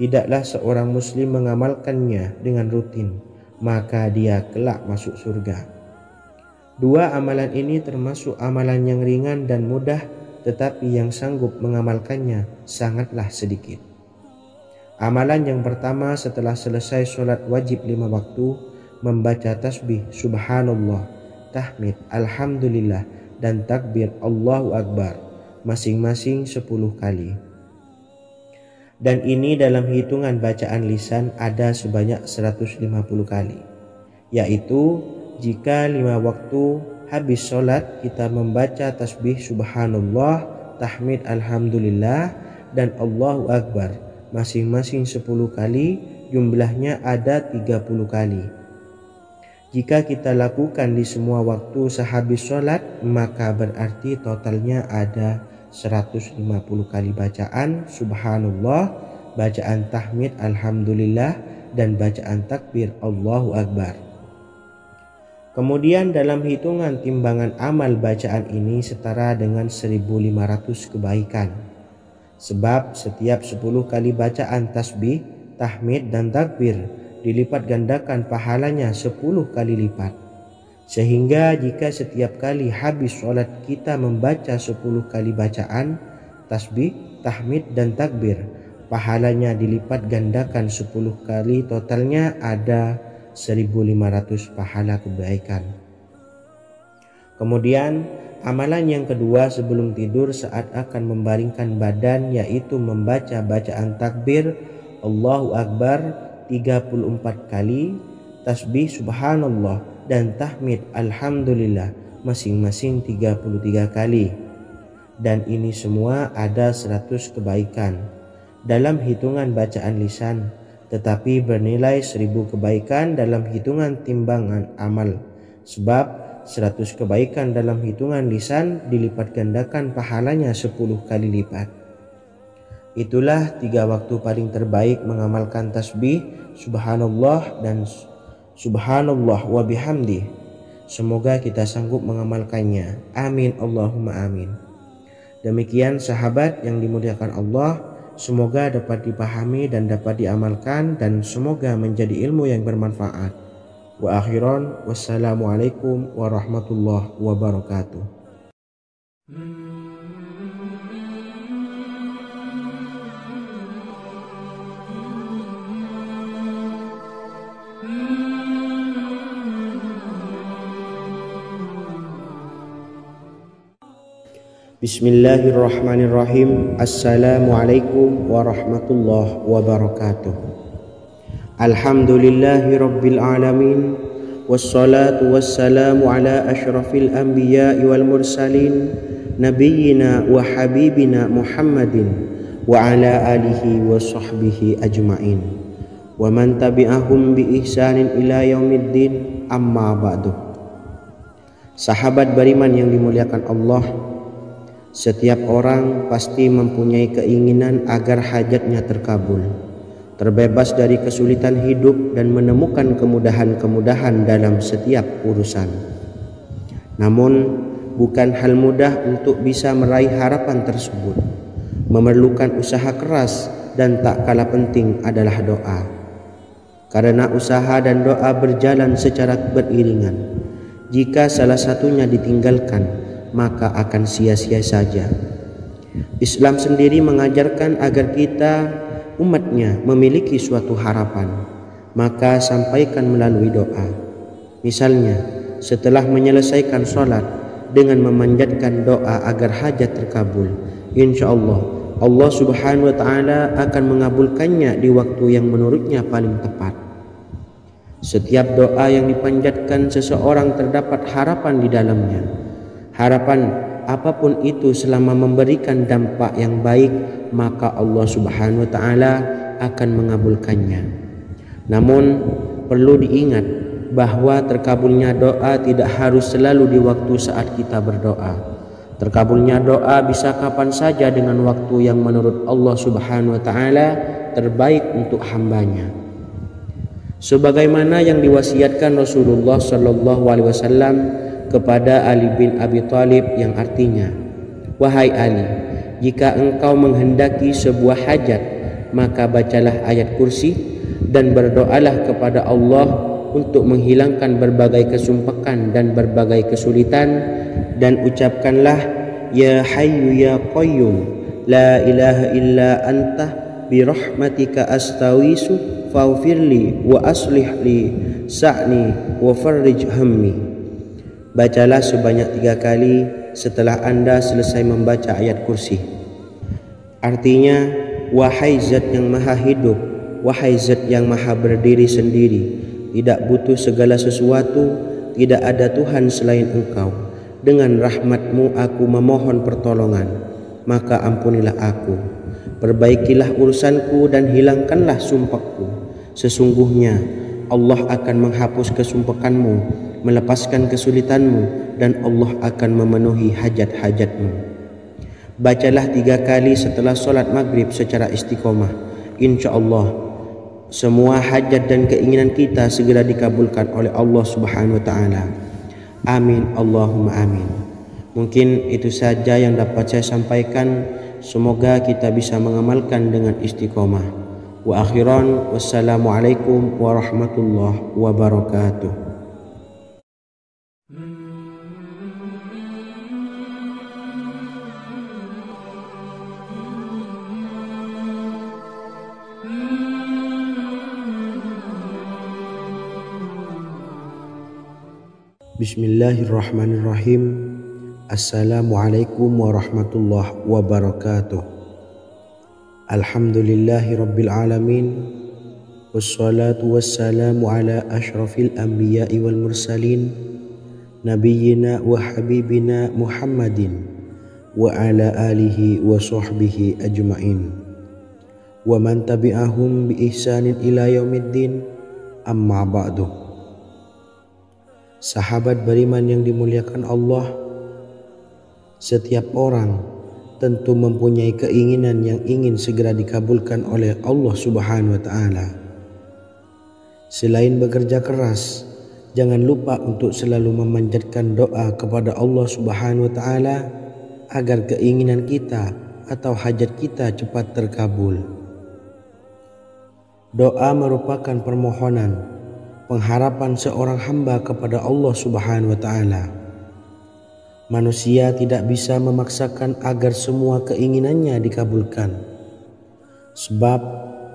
tidaklah seorang muslim mengamalkannya dengan rutin, maka dia kelak masuk surga. 2 amalan ini termasuk amalan yang ringan dan mudah, tetapi yang sanggup mengamalkannya sangatlah sedikit. Amalan yang pertama setelah selesai sholat wajib 5 waktu, membaca tasbih Subhanallah, tahmid Alhamdulillah, dan takbir Allahu Akbar masing-masing 10 kali. Dan ini dalam hitungan bacaan lisan ada sebanyak 150 kali, yaitu jika 5 waktu habis sholat kita membaca tasbih Subhanallah, tahmid Alhamdulillah, dan Allahu Akbar masing-masing 10 kali, jumlahnya ada 30 kali. Jika kita lakukan di semua waktu sehabis sholat, maka berarti totalnya ada 150 kali bacaan subhanallah, bacaan tahmid alhamdulillah, dan bacaan takbir Allahu Akbar. Kemudian dalam hitungan timbangan amal bacaan ini setara dengan 1500 kebaikan. Sebab setiap 10 kali bacaan tasbih, tahmid, dan takbir dilipat gandakan pahalanya 10 kali lipat. Sehingga jika setiap kali habis sholat kita membaca 10 kali bacaan tasbih, tahmid, dan takbir, pahalanya dilipat gandakan 10 kali, totalnya ada 1500 pahala kebaikan. Kemudian amalan yang kedua sebelum tidur saat akan membaringkan badan, yaitu membaca bacaan takbir Allahu Akbar 34 kali, tasbih subhanallah, dan tahmid alhamdulillah masing-masing 33 kali. Dan ini semua ada 100 kebaikan dalam hitungan bacaan lisan, tetapi bernilai 1000 kebaikan dalam hitungan timbangan amal. Sebab 100 kebaikan dalam hitungan lisan dilipat gandakan pahalanya 10 kali lipat. Itulah 3 waktu paling terbaik mengamalkan tasbih subhanallah dan subhanallah wa bihamdi. Semoga kita sanggup mengamalkannya. Amin Allahumma amin. Demikian sahabat yang dimuliakan Allah, semoga dapat dipahami dan dapat diamalkan, dan semoga menjadi ilmu yang bermanfaat. Wa akhiran, wassalamualaikum warahmatullahi wabarakatuh. Bismillahirrahmanirrahim. Assalamualaikum warahmatullahi wabarakatuh. Alhamdulillahi rabbil alamin, wassalatu wassalamu ala ashrafil anbiya'i wal mursalin, nabiyyina wa habibina Muhammadin wa ala alihi wa sahbihi ajma'in, wa man tabi'ahum bi ihsanin ila yaumiddin, amma ba'du. Sahabat beriman yang dimuliakan Allah, setiap orang pasti mempunyai keinginan agar hajatnya terkabul, terbebas dari kesulitan hidup, dan menemukan kemudahan-kemudahan dalam setiap urusan. Namun, bukan hal mudah untuk bisa meraih harapan tersebut. Memerlukan usaha keras, dan tak kalah penting adalah doa. Karena usaha dan doa berjalan secara beriringan. Jika salah satunya ditinggalkan, maka akan sia-sia saja. Islam sendiri mengajarkan agar kita umatnya memiliki suatu harapan, maka sampaikan melalui doa. Misalnya, setelah menyelesaikan sholat dengan memanjatkan doa agar hajat terkabul, insya Allah Allah subhanahu wa ta'ala akan mengabulkannya di waktu yang menurutnya paling tepat. Setiap doa yang dipanjatkan seseorang terdapat harapan di dalamnya. Harapan apapun itu selama memberikan dampak yang baik, maka Allah subhanahu wa ta'ala akan mengabulkannya. Namun perlu diingat bahwa terkabulnya doa tidak harus selalu di waktu saat kita berdoa. Terkabulnya doa bisa kapan saja dengan waktu yang menurut Allah subhanahu wa ta'ala terbaik untuk hambanya. Sebagaimana yang diwasiatkan Rasulullah sallallahu alaihi wasallam kepada Ali bin Abi Thalib, yang artinya, wahai Ali, jika engkau menghendaki sebuah hajat, maka bacalah ayat kursi dan berdoalah kepada Allah untuk menghilangkan berbagai kesumpekan dan berbagai kesulitan, dan ucapkanlah, ya hayyu ya qayyum la ilaha illa anta birahmatika astawisu faghfirli wa aslih li sa'ni wa farrij hammi. Bacalah sebanyak 3 kali setelah Anda selesai membaca ayat kursi. Artinya, wahai zat yang maha hidup, wahai zat yang maha berdiri sendiri, tidak butuh segala sesuatu, tidak ada Tuhan selain Engkau. Dengan rahmat-Mu aku memohon pertolongan, maka ampunilah aku. Perbaikilah urusanku dan hilangkanlah sumpahku. Sesungguhnya Allah akan menghapus kesumpekanmu, melepaskan kesulitanmu, dan Allah akan memenuhi hajat-hajatmu. Bacalah 3 kali setelah solat maghrib secara istiqomah. Insya Allah semua hajat dan keinginan kita segera dikabulkan oleh Allah Subhanahu wa taala. Amin Allahumma amin. Mungkin itu saja yang dapat saya sampaikan. Semoga kita bisa mengamalkan dengan istiqomah. Wa akhiran, wassalamualaikum warahmatullahi wabarakatuh. Bismillahirrahmanirrahim. Assalamualaikum warahmatullahi wabarakatuh. Alhamdulillahi rabbil alamin. Wassalatu wassalamu ala ashrafil anbiya'i wal mursalin, nabiyyina wa habibina Muhammadin wa ala alihi wa sahbihi ajma'in wa man tabi'ahum bi ihsanin ila yaumiddin, amma ba'du. Sahabat beriman yang dimuliakan Allah, setiap orang tentu mempunyai keinginan yang ingin segera dikabulkan oleh Allah Subhanahu wa taala. Selain bekerja keras, jangan lupa untuk selalu memanjatkan doa kepada Allah Subhanahu wa taala agar keinginan kita atau hajat kita cepat terkabul. Doa merupakan permohonan, pengharapan seorang hamba kepada Allah Subhanahu wa taala. Manusia tidak bisa memaksakan agar semua keinginannya dikabulkan. Sebab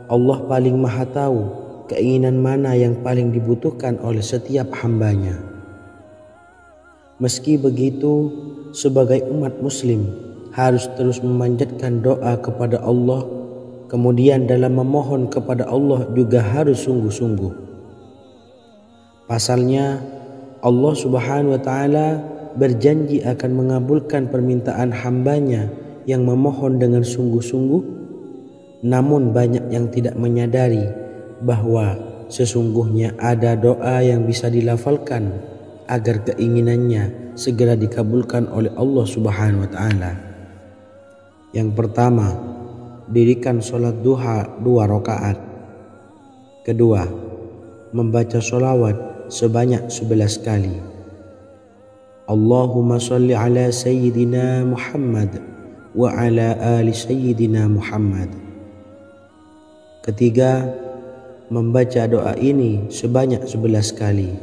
Allah paling maha tahu keinginan mana yang paling dibutuhkan oleh setiap hambanya. Meski begitu, sebagai umat muslim harus terus memanjatkan doa kepada Allah. Kemudian dalam memohon kepada Allah juga harus sungguh-sungguh. Pasalnya Allah Subhanahu wa taala berjanji akan mengabulkan permintaan hambanya yang memohon dengan sungguh-sungguh. Namun banyak yang tidak menyadari bahwa sesungguhnya ada doa yang bisa dilafalkan agar keinginannya segera dikabulkan oleh Allah Subhanahu wa taala. Yang pertama, dirikan sholat duha 2 rakaat. Kedua, membaca sholawat sebanyak 11 kali. Allahumma salli ala Sayyidina Muhammad wa ala ali Sayyidina Muhammad. Ketiga, membaca doa ini sebanyak 11 kali.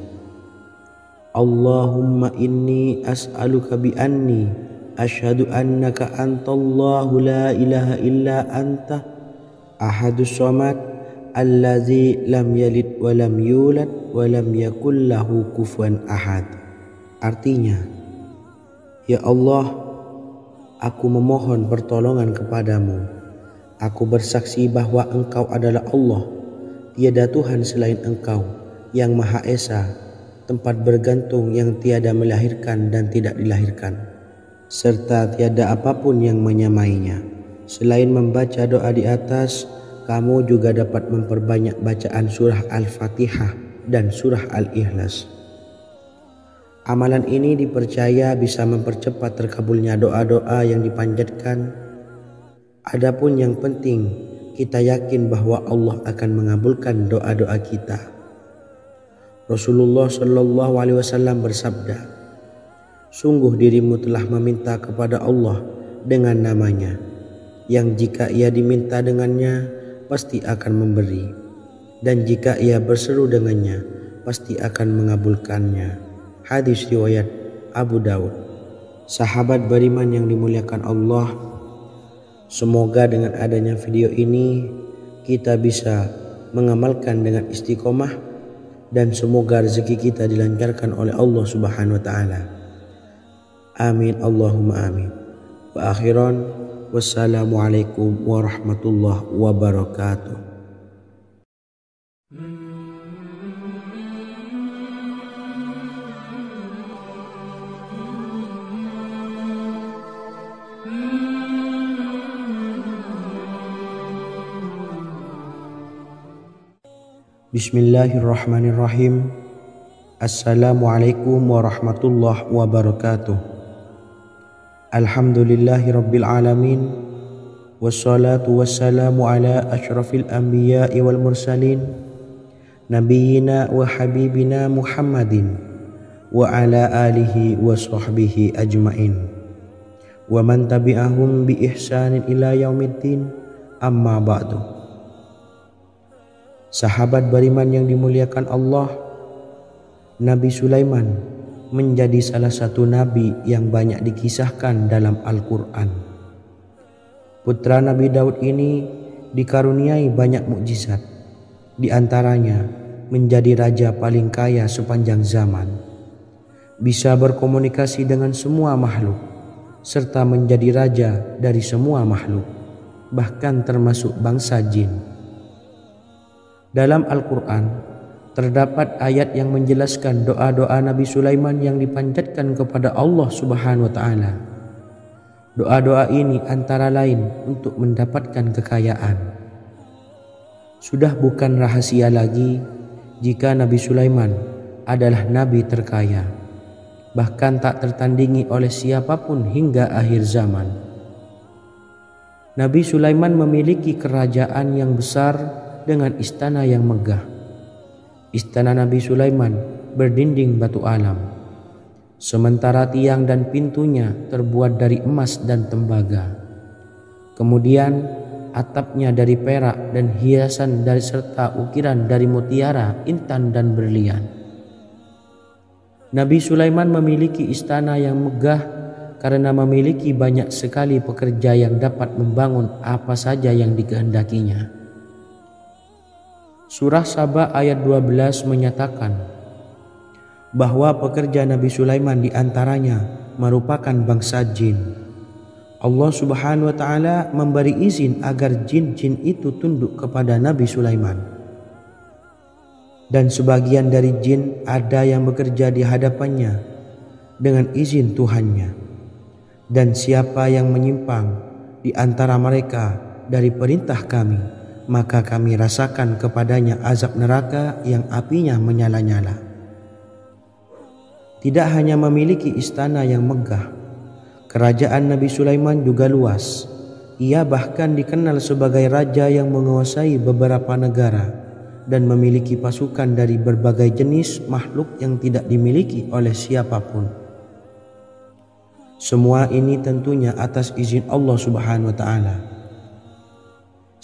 Allahumma inni as'aluka bi anni asyhadu annaka antallahu la ilaha illa anta ahadus somad allazi lam yalid wa lam yulad wa lam yakul lahu kufuwan ahad. Artinya, ya Allah, aku memohon pertolongan kepadamu. Aku bersaksi bahwa Engkau adalah Allah, tiada Tuhan selain Engkau, yang Maha Esa, tempat bergantung yang tiada melahirkan dan tidak dilahirkan, serta tiada apapun yang menyamainya. Selain membaca doa di atas, kamu juga dapat memperbanyak bacaan surah Al-Fatihah dan surah Al-Ikhlas. Amalan ini dipercaya bisa mempercepat terkabulnya doa-doa yang dipanjatkan. Adapun yang penting, kita yakin bahwa Allah akan mengabulkan doa-doa kita. Rasulullah Shallallahu Alaihi Wasallam bersabda, sungguh dirimu telah meminta kepada Allah dengan namanya, yang jika ia diminta dengannya, pasti akan memberi, dan jika ia berseru dengannya, pasti akan mengabulkannya. Hadis riwayat Abu Daud. Sahabat beriman yang dimuliakan Allah, semoga dengan adanya video ini kita bisa mengamalkan dengan istiqomah, dan semoga rezeki kita dilancarkan oleh Allah Subhanahu wa taala. Amin Allahumma amin. Wa akhiran, wassalamualaikum warahmatullahi wabarakatuh. Bismillahirrahmanirrahim. Assalamualaikum warahmatullahi wabarakatuh. Alhamdulillahi rabbil alamin. Wassalatu wassalamu ala asyrafil anbiya'i wal mursalin nabiyyina wa habibina Muhammadin wa ala alihi wa sahbihi ajmain wa man tabi'ahum bi ihsanin ila yaumiddin, amma ba'du. Sahabat beriman yang dimuliakan Allah, Nabi Sulaiman menjadi salah satu nabi yang banyak dikisahkan dalam Al-Quran. Putra Nabi Daud ini dikaruniai banyak mukjizat, di antaranya menjadi raja paling kaya sepanjang zaman, bisa berkomunikasi dengan semua makhluk, serta menjadi raja dari semua makhluk, bahkan termasuk bangsa jin. Dalam Al-Quran terdapat ayat yang menjelaskan doa-doa Nabi Sulaiman yang dipanjatkan kepada Allah Subhanahu wa Ta'ala. Doa-doa ini antara lain untuk mendapatkan kekayaan. Sudah bukan rahasia lagi jika Nabi Sulaiman adalah nabi terkaya, bahkan tak tertandingi oleh siapapun hingga akhir zaman. Nabi Sulaiman memiliki kerajaan yang besar dengan istana yang megah. Istana Nabi Sulaiman berdinding batu alam, sementara tiang dan pintunya terbuat dari emas dan tembaga. Kemudian atapnya dari perak dan hiasan dari serta ukiran dari mutiara, intan dan berlian. Nabi Sulaiman memiliki istana yang megah karena memiliki banyak sekali pekerja yang dapat membangun apa saja yang dikehendakinya. Surah Saba ayat 12 menyatakan bahwa pekerja Nabi Sulaiman diantaranya merupakan bangsa jin. Allah Subhanahu wa Ta'ala memberi izin agar jin-jin itu tunduk kepada Nabi Sulaiman. Dan sebagian dari jin ada yang bekerja di hadapannya dengan izin Tuhannya. Dan siapa yang menyimpang di antara mereka dari perintah kami, maka kami rasakan kepadanya azab neraka yang apinya menyala-nyala. Tidak hanya memiliki istana yang megah, kerajaan Nabi Sulaiman juga luas. Ia bahkan dikenal sebagai raja yang menguasai beberapa negara dan memiliki pasukan dari berbagai jenis makhluk yang tidak dimiliki oleh siapapun. Semua ini tentunya atas izin Allah Subhanahu wa Ta'ala.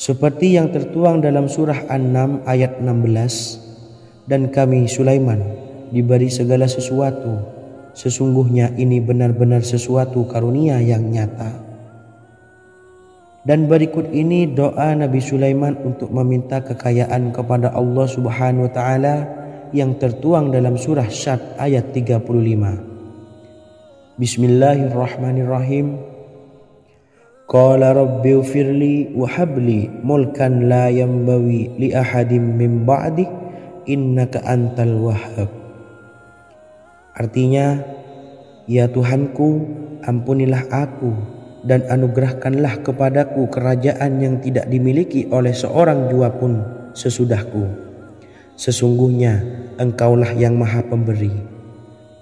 Seperti yang tertuang dalam surah An-Naml ayat 16, dan kami Sulaiman diberi segala sesuatu, sesungguhnya ini benar-benar sesuatu karunia yang nyata. Dan berikut ini doa Nabi Sulaiman untuk meminta kekayaan kepada Allah Subhanahu wa Ta'ala yang tertuang dalam surah Syad ayat 35. Bismillahirrahmanirrahim. Qala rabbi ufirli wa habli mulkan la yanbawi li ahadim min ba'di innaka antal wahhab. Artinya, ya Tuhanku, ampunilah aku dan anugerahkanlah kepadaku kerajaan yang tidak dimiliki oleh seorang jua pun sesudahku. Sesungguhnya Engkaulah yang Maha Pemberi.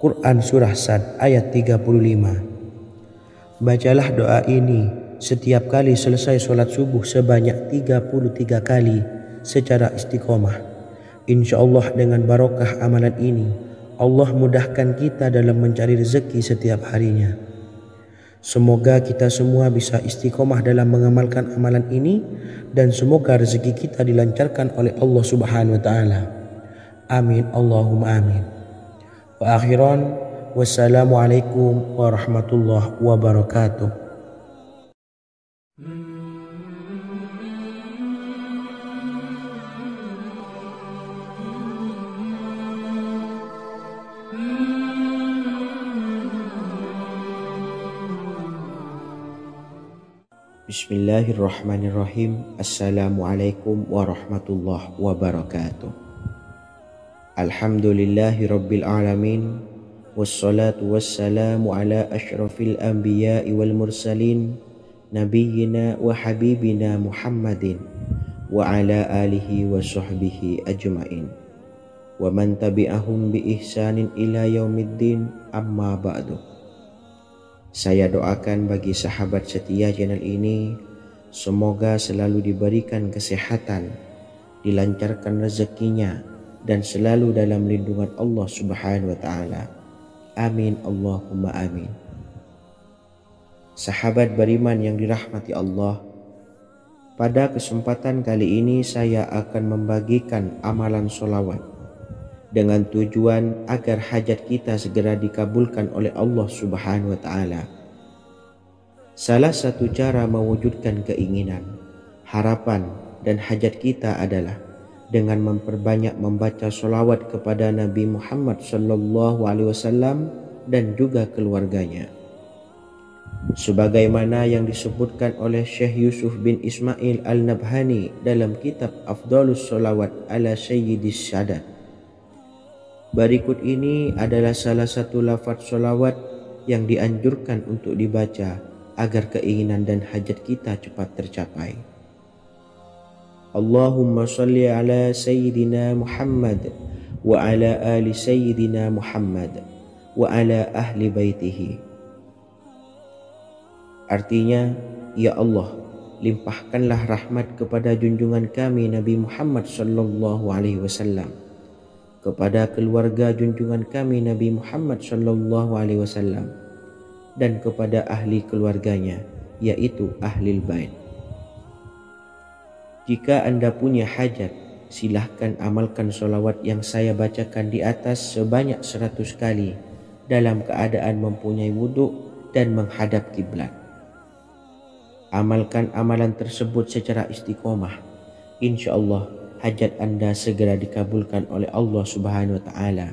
Quran Surah Sad ayat 35. Bacalah doa ini setiap kali selesai sholat subuh sebanyak 33 kali secara istiqomah. Insya Allah dengan barokah amalan ini, Allah mudahkan kita dalam mencari rezeki setiap harinya. Semoga kita semua bisa istiqomah dalam mengamalkan amalan ini, dan semoga rezeki kita dilancarkan oleh Allah Subhanahu wa Ta'ala. Amin Allahumma amin. Wa akhiran, wassalamualaikum warahmatullahi wabarakatuh. Bismillahirrahmanirrahim. Assalamualaikum warahmatullahi wabarakatuh. Alhamdulillahi rabbil alamin. Wassalatu wassalamu ala asyrafil anbiya'i wal mursalin nabiyyina wa habibina Muhammadin wa ala alihi wa sahbihi ajmain wa man tabi'ahum bi ihsanin ila yaumiddin, amma ba'du. Saya doakan bagi sahabat setia channel ini, semoga selalu diberikan kesehatan, dilancarkan rezekinya, dan selalu dalam lindungan Allah Subhanahu wa Ta'ala. Amin Allahumma amin. Sahabat beriman yang dirahmati Allah, pada kesempatan kali ini saya akan membagikan amalan sholawat dengan tujuan agar hajat kita segera dikabulkan oleh Allah Subhanahu wa Ta'ala. Salah satu cara mewujudkan keinginan, harapan, dan hajat kita adalah dengan memperbanyak membaca sholawat kepada Nabi Muhammad SAW dan juga keluarganya. Sebagaimana yang disebutkan oleh Syekh Yusuf bin Ismail Al-Nabhani dalam kitab Afdalus Sholawat ala Sayyidis Sadat. Berikut ini adalah salah satu lafaz sholawat yang dianjurkan untuk dibaca agar keinginan dan hajat kita cepat tercapai. Allahumma salli ala Sayyidina Muhammad wa ala ali Sayyidina Muhammad wa ala ahli baitihi. Artinya, ya Allah, limpahkanlah rahmat kepada junjungan kami Nabi Muhammad SAW, kepada keluarga junjungan kami Nabi Muhammad SAW, dan kepada ahli keluarganya, yaitu ahlil bait. Jika Anda punya hajat, silahkan amalkan sholawat yang saya bacakan di atas sebanyak 100 kali dalam keadaan mempunyai wudhu dan menghadap kiblat. Amalkan amalan tersebut secara istiqomah. Insya Allah hajat Anda segera dikabulkan oleh Allah Subhanahu wa Ta'ala.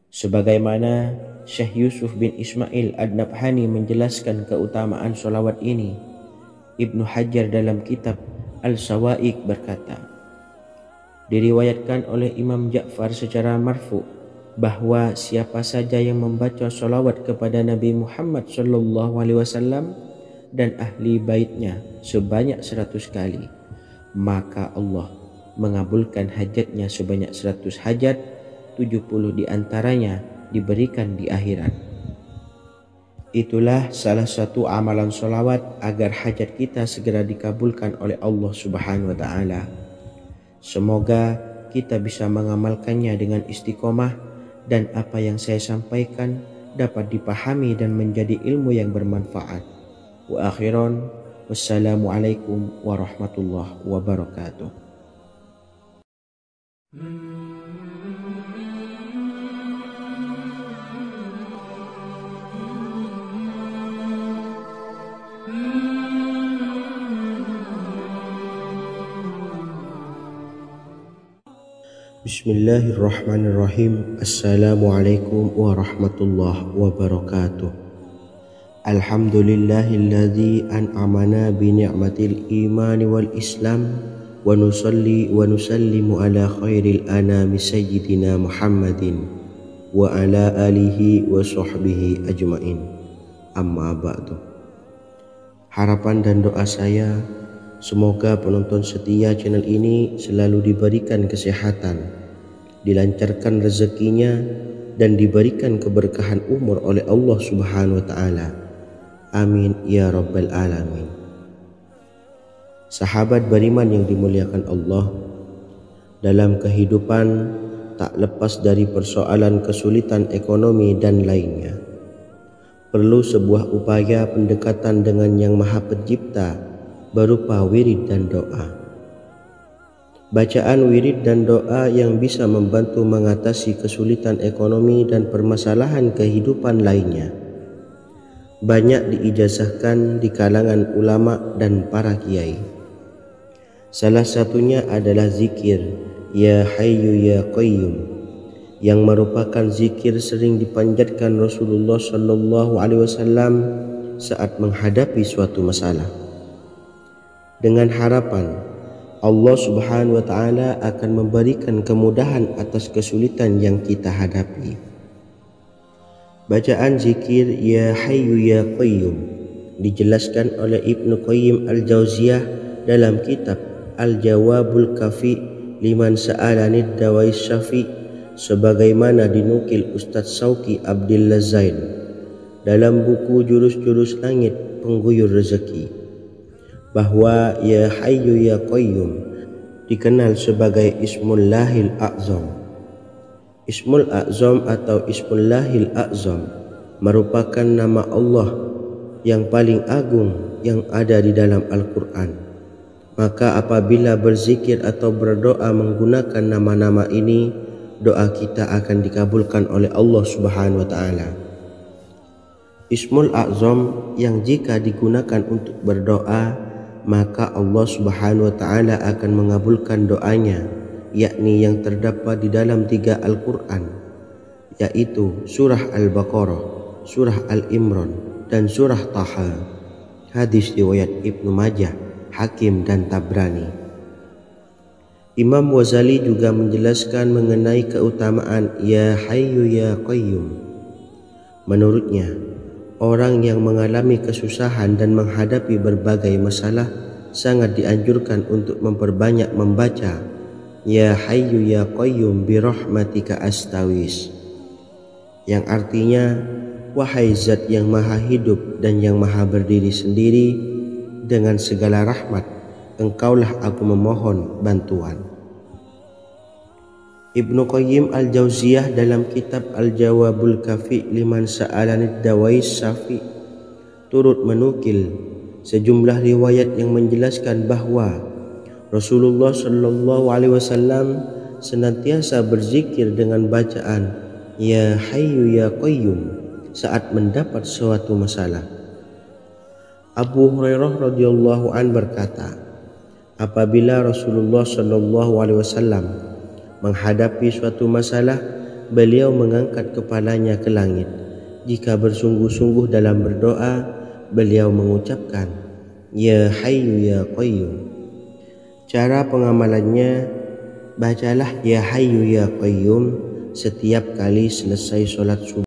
Sebagaimana Syekh Yusuf bin Ismail Ad-Nabhani menjelaskan keutamaan sholawat ini, Ibnu Hajar dalam kitab Al-Sawa'iq berkata, diriwayatkan oleh Imam Ja'far secara marfu bahwa siapa saja yang membaca sholawat kepada Nabi Muhammad SAW dan ahli baitnya sebanyak 100 kali, maka Allah mengabulkan hajatnya sebanyak 100 hajat, 70 diantaranya diberikan di akhirat. Itulah salah satu amalan sholawat agar hajat kita segera dikabulkan oleh Allah Subhanahu wa Ta'ala. Semoga kita bisa mengamalkannya dengan istiqomah dan apa yang saya sampaikan dapat dipahami dan menjadi ilmu yang bermanfaat. Wa akhiran, wassalamualaikum warahmatullahi wabarakatuh. Bismillahirrahmanirrahim. Assalamualaikum warahmatullahi wabarakatuh. Alhamdulillahilladzi an'amana bi ni'matil imani wal islam wa nusalli wa nusallimu ala khairil anami sayyidina Muhammadin wa ala alihi wa sahbihi ajmain. Amma ba'du. Harapan dan doa saya, semoga penonton setia channel ini selalu diberikan kesehatan, dilancarkan rezekinya, dan diberikan keberkahan umur oleh Allah Subhanahu wa Ta'ala. Amin ya rabbal alamin. Sahabat beriman yang dimuliakan Allah, dalam kehidupan tak lepas dari persoalan kesulitan ekonomi dan lainnya. Perlu sebuah upaya pendekatan dengan Yang Maha Pencipta berupa wirid dan doa. Bacaan wirid dan doa yang bisa membantu mengatasi kesulitan ekonomi dan permasalahan kehidupan lainnya banyak diijazahkan di kalangan ulama dan para kiai. Salah satunya adalah zikir Ya Hayyu Ya Qayyum, yang merupakan zikir sering dipanjatkan Rasulullah SAW saat menghadapi suatu masalah, dengan harapan Allah Subhanahu wa Ta'ala akan memberikan kemudahan atas kesulitan yang kita hadapi. Bacaan zikir Ya Hayyu Ya Qayyum dijelaskan oleh Ibnu Qayyim Al-Jauziyah dalam kitab Al-Jawabul Kafi liman sa'alanid dawai syafi, sebagaimana dinukil Ustadz Sauki Abdillah Zain dalam buku Jurus-Jurus Langit Pengguyur Rezeki bahwa Ya Hayyu Ya Qayyum dikenal sebagai Ismullahil A'zam. Ismul A'zam atau Ismullahil A'zam merupakan nama Allah yang paling agung yang ada di dalam Al-Quran. Maka apabila berzikir atau berdoa menggunakan nama-nama ini, doa kita akan dikabulkan oleh Allah Subhanahu wa Ta'ala. Ismul A'zam yang jika digunakan untuk berdoa, maka Allah Subhanahu wa Ta'ala akan mengabulkan doanya, yakni yang terdapat di dalam 3 Al-Quran, yaitu surah Al-Baqarah, surah Al-Imran, dan surah Taha. Hadis riwayat Ibnu Majah, Hakim, dan Tabrani. Imam Ghazali juga menjelaskan mengenai keutamaan Ya Hayyu Ya Qayyum. Menurutnya, orang yang mengalami kesusahan dan menghadapi berbagai masalah sangat dianjurkan untuk memperbanyak membaca Ya Hayyu Ya Qayyum bi rahmatika astawis, yang artinya, wahai zat yang maha hidup dan yang maha berdiri sendiri, dengan segala rahmat engkaulah aku memohon bantuan. Ibnu Qayyim Al-Jauziyah dalam kitab Al-Jawabul Kafi liman sa'alanid dawais syafi turut menukil sejumlah riwayat yang menjelaskan bahwa Rasulullah Shallallahu Alaihi Wasallam senantiasa berzikir dengan bacaan Ya Hayyu Ya Qayyum saat mendapat suatu masalah. Abu Hurairah radhiyallahu an berkata, apabila Rasulullah Shallallahu Alaihi Wasallam menghadapi suatu masalah, beliau mengangkat kepalanya ke langit. Jika bersungguh-sungguh dalam berdoa, beliau mengucapkan Ya Hayyu Ya Qayyum. Cara pengamalannya, bacalah Ya Hayyu Ya Qayyum setiap kali selesai sholat subuh.